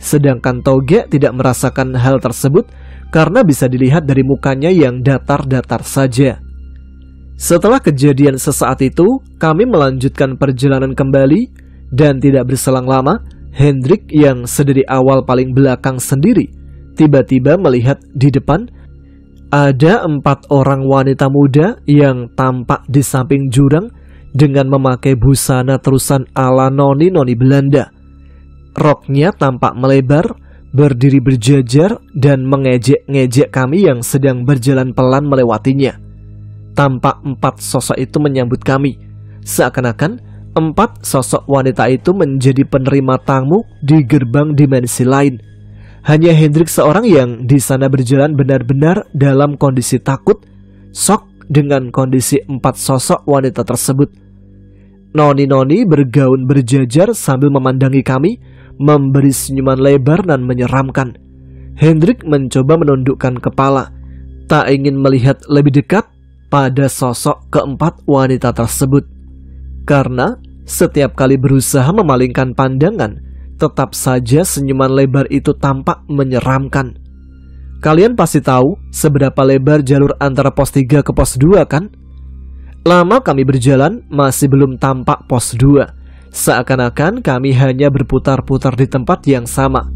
Sedangkan Toge tidak merasakan hal tersebut karena bisa dilihat dari mukanya yang datar-datar saja. Setelah kejadian sesaat itu, kami melanjutkan perjalanan kembali dan tidak berselang lama, Hendrik yang sedari awal paling belakang sendiri tiba-tiba melihat di depan ada 4 orang wanita muda yang tampak di samping jurang dengan memakai busana terusan ala noni-noni Belanda. Roknya tampak melebar, berdiri berjajar dan mengejek-ngejek kami yang sedang berjalan pelan melewatinya. Tampak 4 sosok itu menyambut kami, seakan-akan 4 sosok wanita itu menjadi penerima tamu di gerbang dimensi lain. Hanya Hendrik seorang yang di sana berjalan benar-benar dalam kondisi takut, shock dengan kondisi 4 sosok wanita tersebut. Noni-noni bergaun berjajar sambil memandangi kami, memberi senyuman lebar dan menyeramkan. Hendrik mencoba menundukkan kepala, tak ingin melihat lebih dekat pada sosok keempat wanita tersebut. Karena setiap kali berusaha memalingkan pandangan, tetap saja senyuman lebar itu tampak menyeramkan. Kalian pasti tahu seberapa lebar jalur antara pos 3 ke pos 2 kan? Lama kami berjalan masih belum tampak pos 2. Seakan-akan kami hanya berputar-putar di tempat yang sama.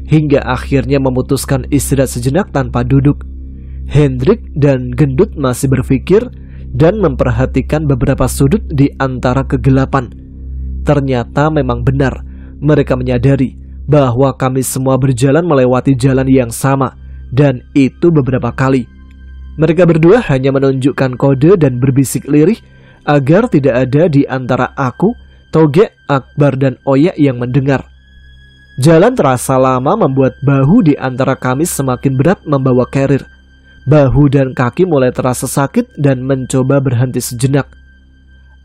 Hingga akhirnya memutuskan istirahat sejenak tanpa duduk. Hendrik dan Gendut masih berpikir dan memperhatikan beberapa sudut di antara kegelapan. Ternyata memang benar, mereka menyadari bahwa kami semua berjalan melewati jalan yang sama, dan itu beberapa kali. Mereka berdua hanya menunjukkan kode dan berbisik lirih agar tidak ada di antara aku, Toge, Akbar dan Oya yang mendengar. Jalan terasa lama membuat bahu di antara kami semakin berat membawa carrier. Bahu dan kaki mulai terasa sakit dan mencoba berhenti sejenak.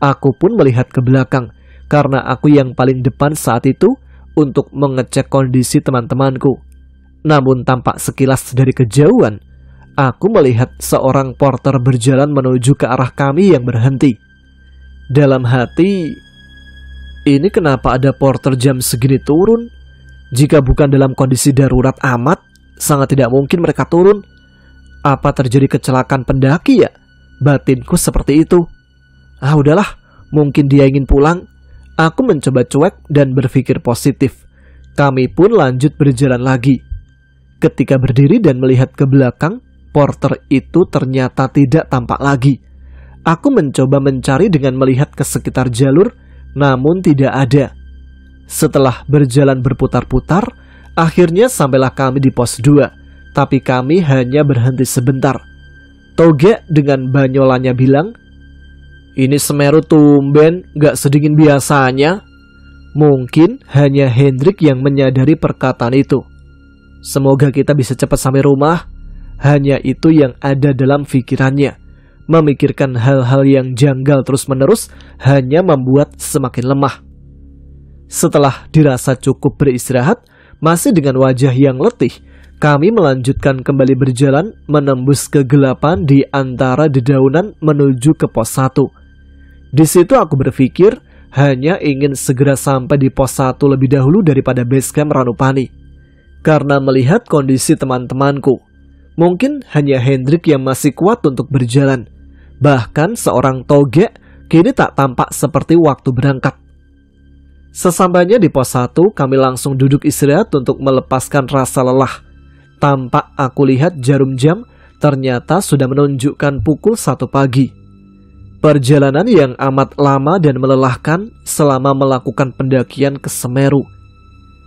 Aku pun melihat ke belakang karena aku yang paling depan saat itu untuk mengecek kondisi teman-temanku. Namun tampak sekilas dari kejauhan, aku melihat seorang porter berjalan menuju ke arah kami yang berhenti. Dalam hati, ini kenapa ada porter jam segini turun? Jika bukan dalam kondisi darurat amat, sangat tidak mungkin mereka turun. Apa terjadi kecelakaan pendaki ya? Batinku seperti itu. Udahlah, mungkin dia ingin pulang. Aku mencoba cuek dan berpikir positif. Kami pun lanjut berjalan lagi. Ketika berdiri dan melihat ke belakang, porter itu ternyata tidak tampak lagi. Aku mencoba mencari dengan melihat ke sekitar jalur, namun tidak ada. Setelah berjalan berputar-putar, akhirnya sampailah kami di pos 2. Tapi kami hanya berhenti sebentar. Toge dengan banyolanya bilang, "Ini Semeru tumben gak sedingin biasanya." Mungkin hanya Hendrik yang menyadari perkataan itu. Semoga kita bisa cepat sampai rumah. Hanya itu yang ada dalam pikirannya. Memikirkan hal-hal yang janggal terus-menerus hanya membuat semakin lemah. Setelah dirasa cukup beristirahat, masih dengan wajah yang letih, kami melanjutkan kembali berjalan menembus kegelapan di antara dedaunan menuju ke pos 1. Di situ aku berpikir hanya ingin segera sampai di pos 1 lebih dahulu daripada base camp Ranupani. Karena melihat kondisi teman-temanku, mungkin hanya Hendrik yang masih kuat untuk berjalan. Bahkan seorang Toge kini tak tampak seperti waktu berangkat. Sesampainya di pos 1, kami langsung duduk istirahat untuk melepaskan rasa lelah. Tampak aku lihat jarum jam, ternyata sudah menunjukkan pukul 1 pagi. Perjalanan yang amat lama dan melelahkan selama melakukan pendakian ke Semeru.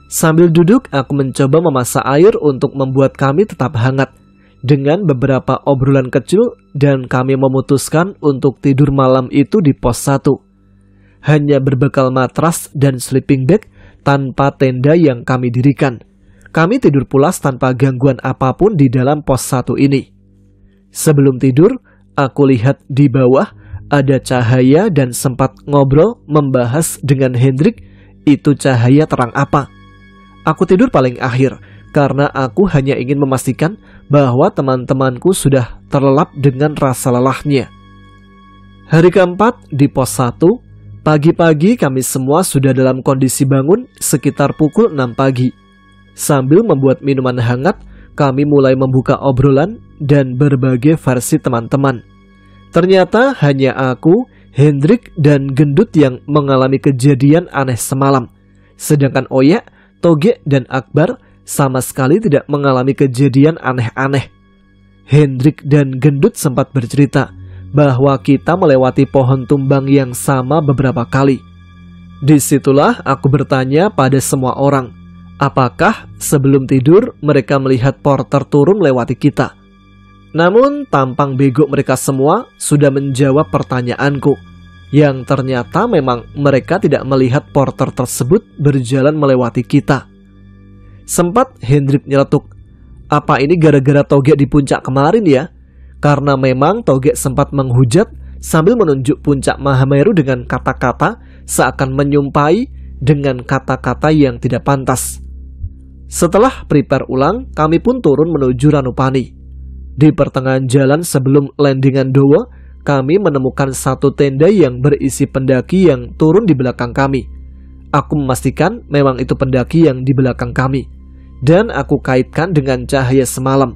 Sambil duduk, aku mencoba memasak air untuk membuat kami tetap hangat. Dengan beberapa obrolan kecil, dan kami memutuskan untuk tidur malam itu di pos 1. Hanya berbekal matras dan sleeping bag, tanpa tenda yang kami dirikan. Kami tidur pulas tanpa gangguan apapun di dalam pos 1 ini. Sebelum tidur, aku lihat di bawah ada cahaya dan sempat ngobrol membahas dengan Hendrik itu cahaya terang apa. Aku tidur paling akhir karena aku hanya ingin memastikan bahwa teman-temanku sudah terlelap dengan rasa lelahnya. Hari keempat di pos 1, pagi-pagi kami semua sudah dalam kondisi bangun sekitar pukul 6 pagi. Sambil membuat minuman hangat, kami mulai membuka obrolan dan berbagai versi teman-teman. Ternyata hanya aku, Hendrik, dan Gendut yang mengalami kejadian aneh semalam. Sedangkan Oya, Toge, dan Akbar sama sekali tidak mengalami kejadian aneh-aneh. Hendrik dan Gendut sempat bercerita bahwa kita melewati pohon tumbang yang sama beberapa kali. Disitulah aku bertanya pada semua orang, apakah sebelum tidur mereka melihat porter turun melewati kita. Namun tampang bego mereka semua sudah menjawab pertanyaanku, yang ternyata memang mereka tidak melihat porter tersebut berjalan melewati kita. Sempat Hendrik nyeletuk, apa ini gara-gara Toge di puncak kemarin ya? Karena memang Toge sempat menghujat sambil menunjuk puncak Mahameru dengan kata-kata seakan menyumpahi dengan kata-kata yang tidak pantas. Setelah prepare ulang, kami pun turun menuju Ranupani. Di pertengahan jalan sebelum landingan Dowo, kami menemukan satu tenda yang berisi pendaki yang turun di belakang kami. Aku memastikan memang itu pendaki yang di belakang kami, dan aku kaitkan dengan cahaya semalam.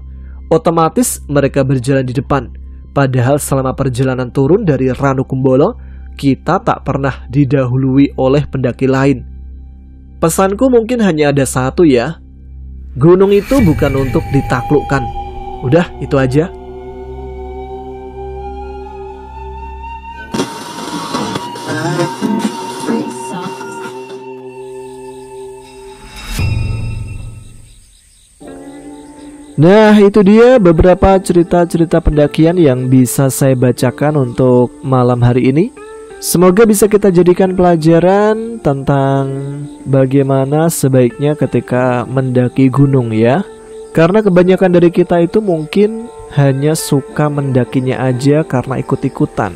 Otomatis mereka berjalan di depan, padahal selama perjalanan turun dari Ranukumbolo, kita tak pernah didahului oleh pendaki lain. Pesanku mungkin hanya ada satu ya, gunung itu bukan untuk ditaklukkan. Udah, itu aja. Nah, itu dia beberapa cerita-cerita pendakian yang bisa saya bacakan untuk malam hari ini. Semoga bisa kita jadikan pelajaran tentang bagaimana sebaiknya ketika mendaki gunung ya. Karena kebanyakan dari kita itu mungkin hanya suka mendakinya aja karena ikut-ikutan.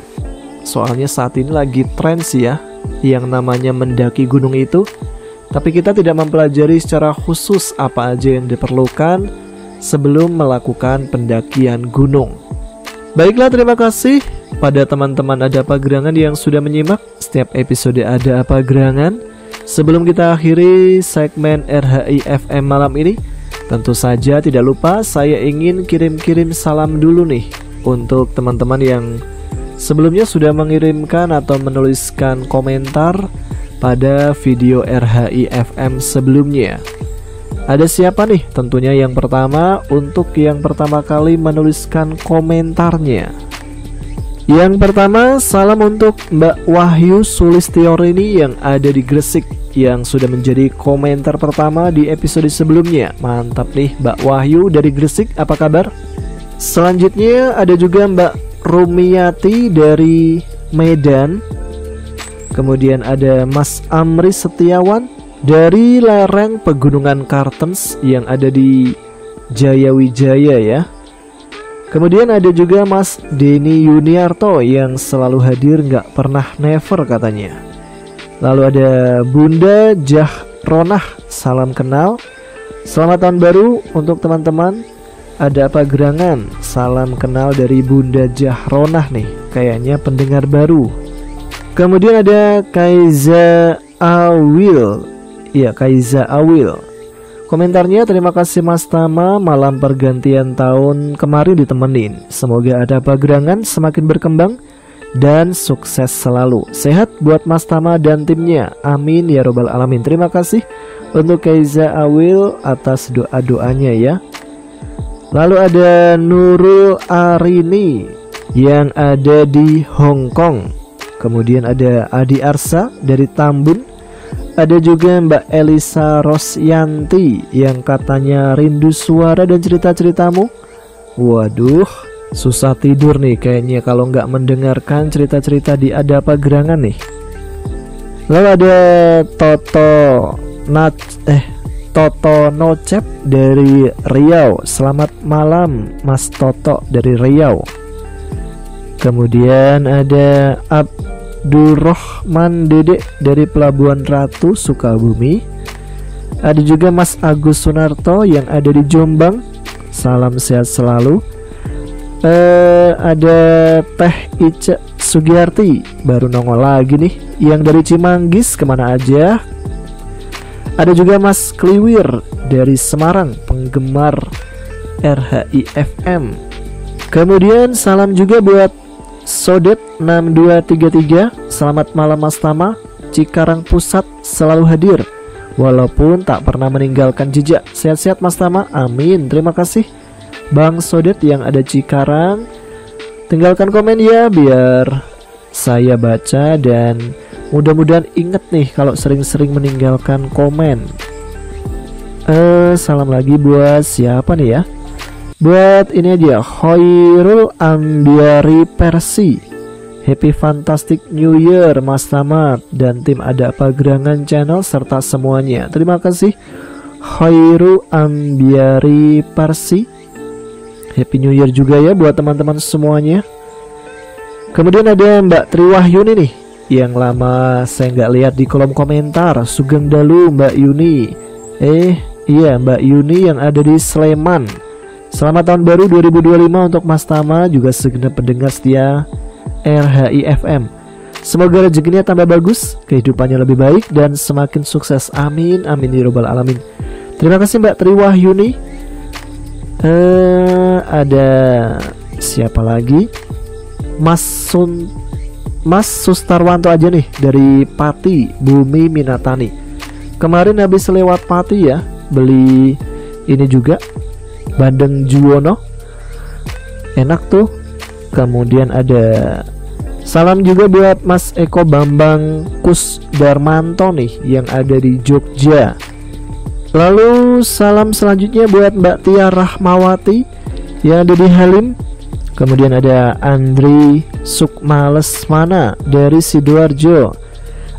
Soalnya saat ini lagi tren sih ya, yang namanya mendaki gunung itu. Tapi kita tidak mempelajari secara khusus apa aja yang diperlukan sebelum melakukan pendakian gunung. Baiklah, terima kasih pada teman-teman Ada Apa Gerangan yang sudah menyimak setiap episode Ada Apa Gerangan. Sebelum kita akhiri segmen RHI FM malam ini, tentu saja tidak lupa saya ingin kirim-kirim salam dulu nih untuk teman-teman yang sebelumnya sudah mengirimkan atau menuliskan komentar pada video RHI FM sebelumnya. Ada siapa nih? Tentunya yang pertama, untuk yang pertama kali menuliskan komentarnya. Yang pertama, salam untuk Mbak Wahyu Sulistiorini yang ada di Gresik, yang sudah menjadi komentar pertama di episode sebelumnya. Mantap nih Mbak Wahyu dari Gresik, apa kabar? Selanjutnya ada juga Mbak Rumiati dari Medan. Kemudian ada Mas Amri Setiawan dari lereng Pegunungan Kartens yang ada di Jayawijaya ya. Kemudian ada juga Mas Denny Yuniarto yang selalu hadir, nggak pernah never katanya. Lalu ada Bunda Jahronah, salam kenal. Selamat tahun baru untuk teman-teman Ada Apa Gerangan. Salam kenal dari Bunda Jahronah nih, kayaknya pendengar baru. Kemudian ada Kaiza Awil. Ya, Kaiza Awil. Komentarnya, terima kasih Mas Tama, malam pergantian tahun kemarin ditemenin. Semoga Ada Apa Gerangan semakin berkembang dan sukses selalu. Sehat buat Mas Tama dan timnya. Amin ya robbal alamin. Terima kasih untuk Kaiza Awil atas doa-doanya ya. Lalu ada Nurul Arini yang ada di Hong Kong. Kemudian ada Adi Arsa dari Tambun. Ada juga Mbak Elisa Rosyanti yang katanya rindu suara dan cerita-ceritamu. Waduh, susah tidur nih kayaknya kalau nggak mendengarkan cerita-cerita di Ada Apa Gerangan nih. Lalu ada Toto Toto Nocep dari Riau. Selamat malam Mas Toto dari Riau. Kemudian ada Abdurrahman Dede dari Pelabuhan Ratu Sukabumi. Ada juga Mas Agus Sunarto yang ada di Jombang. Salam sehat selalu. Ada Teh Ica Sugiyarti baru nongol lagi nih, yang dari Cimanggis. Kemana aja? Ada juga Mas Kliwir dari Semarang, penggemar RHI FM. Kemudian salam juga buat Sodet 6233. Selamat malam Mas Tama, Cikarang Pusat selalu hadir walaupun tak pernah meninggalkan jejak. Sehat-sehat Mas Tama, amin. Terima kasih Bang Sodet yang ada Cikarang. Tinggalkan komen ya biar saya baca, dan mudah-mudahan inget nih kalau sering-sering meninggalkan komen. Salam lagi buat siapa nih ya? Buat ini aja, Khairul Ambiari Persi. Happy Fantastic New Year Mas Tama dan tim Ada Apa Gerangan Channel serta semuanya. Terima kasih Khairul Ambiari Persi. Happy New Year juga ya buat teman-teman semuanya. Kemudian ada Mbak Triwahyuni nih, yang lama saya nggak lihat di kolom komentar. Sugeng dalu Mbak Yuni. Iya Mbak Yuni yang ada di Sleman. Selamat tahun baru 2025 untuk Mas Tama, juga segenap pendengar setia RHI FM. Semoga rezekinya tambah bagus, kehidupannya lebih baik, dan semakin sukses. Amin, amin ya robbal alamin. Terima kasih Mbak Triwahyuni. Ada siapa lagi? Mas Sustarwanto aja nih dari Pati, Bumi Minatani. Kemarin habis lewat Pati ya, beli ini juga bandeng Juwono, enak tuh. Kemudian ada salam juga buat Mas Eko Bambang Kusdarmanto nih yang ada di Jogja. Lalu salam selanjutnya buat Mbak Tia Rahmawati yang ada di Halim. Kemudian ada Andri Sukmalesmana dari Sidoarjo.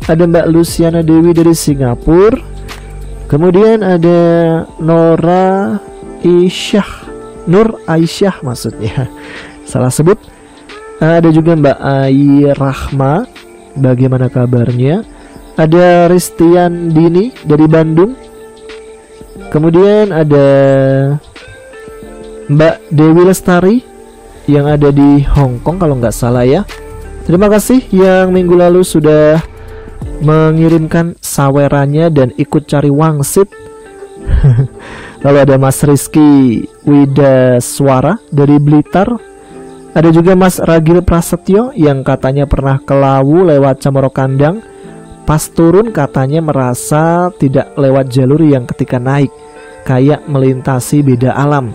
Ada Mbak Luciana Dewi dari Singapura. Kemudian ada Nur Aisyah maksudnya, salah sebut. Ada juga Mbak Ai Rahma, bagaimana kabarnya? Ada Ristian Dini dari Bandung. Kemudian ada Mbak Dewi Lestari yang ada di Hong Kong kalau nggak salah ya. Terima kasih yang minggu lalu sudah mengirimkan sawerannya dan ikut cari wangsit. Lalu ada Mas Rizky Widaswara dari Blitar. Ada juga Mas Ragil Prasetyo yang katanya pernah ke Lawu lewat Camoro Kandang. Pas turun katanya merasa tidak lewat jalur yang ketika naik, kayak melintasi beda alam.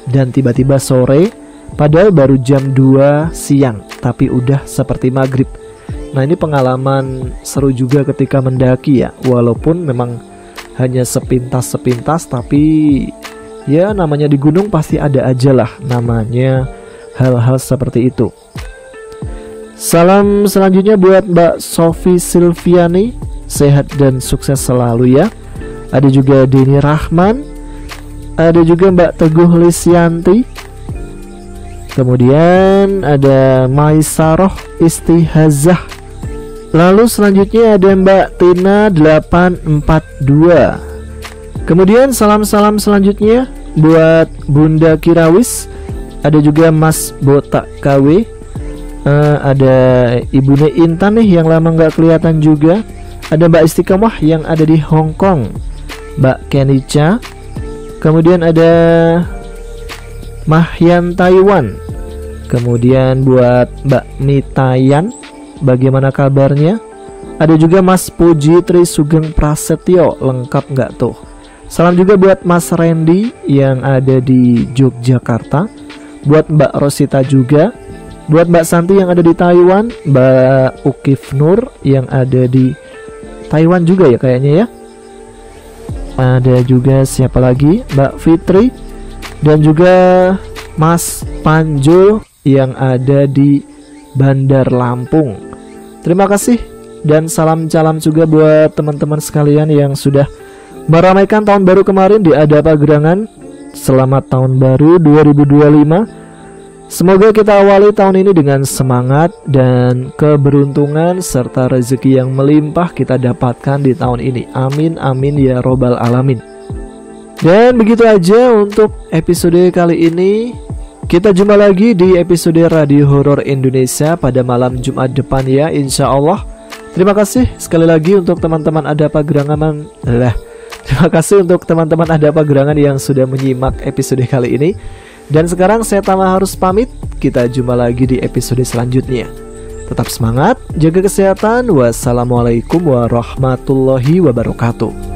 Dan tiba-tiba sore, padahal baru jam 2 siang, tapi udah seperti maghrib. Nah ini pengalaman seru juga ketika mendaki ya. Walaupun memang hanya sepintas-sepintas, tapi ya namanya di gunung pasti ada aja lah namanya hal-hal seperti itu. Salam selanjutnya buat Mbak Sofi Silviani, sehat dan sukses selalu ya. Ada juga Deni Rahman. Ada juga Mbak Teguh Lisyanti. Kemudian ada Maisaroh Istihazah. Lalu selanjutnya ada Mbak Tina 842. Kemudian salam-salam selanjutnya buat Bunda Kirawis. Ada juga Mas Botak KW. Ada Ibu Intan nih yang lama nggak kelihatan juga. Ada Mbak Istiqomah yang ada di Hong Kong, Mbak Kenica. Kemudian ada Mahyan Taiwan. Kemudian buat Mbak Mitayan, bagaimana kabarnya? Ada juga Mas Puji Tri Sugeng Prasetyo, lengkap nggak tuh? Salam juga buat Mas Randy yang ada di Yogyakarta. Buat Mbak Rosita juga. Buat Mbak Santi yang ada di Taiwan. Mbak Ukif Nur yang ada di Taiwan juga ya kayaknya ya. Ada juga siapa lagi? Mbak Fitri. Dan juga Mas Panjul yang ada di Bandar Lampung. Terima kasih dan salam juga buat teman-teman sekalian yang sudah meramaikan tahun baru kemarin di Adapa Gerangan. Selamat tahun baru 2025. Semoga kita awali tahun ini dengan semangat dan keberuntungan serta rezeki yang melimpah kita dapatkan di tahun ini. Amin amin ya robbal alamin. Dan begitu aja untuk episode kali ini. Kita jumpa lagi di episode Radio Horor Indonesia pada malam Jumat depan ya, insya Allah. Terima kasih sekali lagi untuk teman-teman Adapa Gerangan. Terima kasih untuk teman-teman Adapa Gerangan yang sudah menyimak episode kali ini. Dan sekarang saya Tama harus pamit. Kita jumpa lagi di episode selanjutnya. Tetap semangat, jaga kesehatan. Wassalamualaikum warahmatullahi wabarakatuh.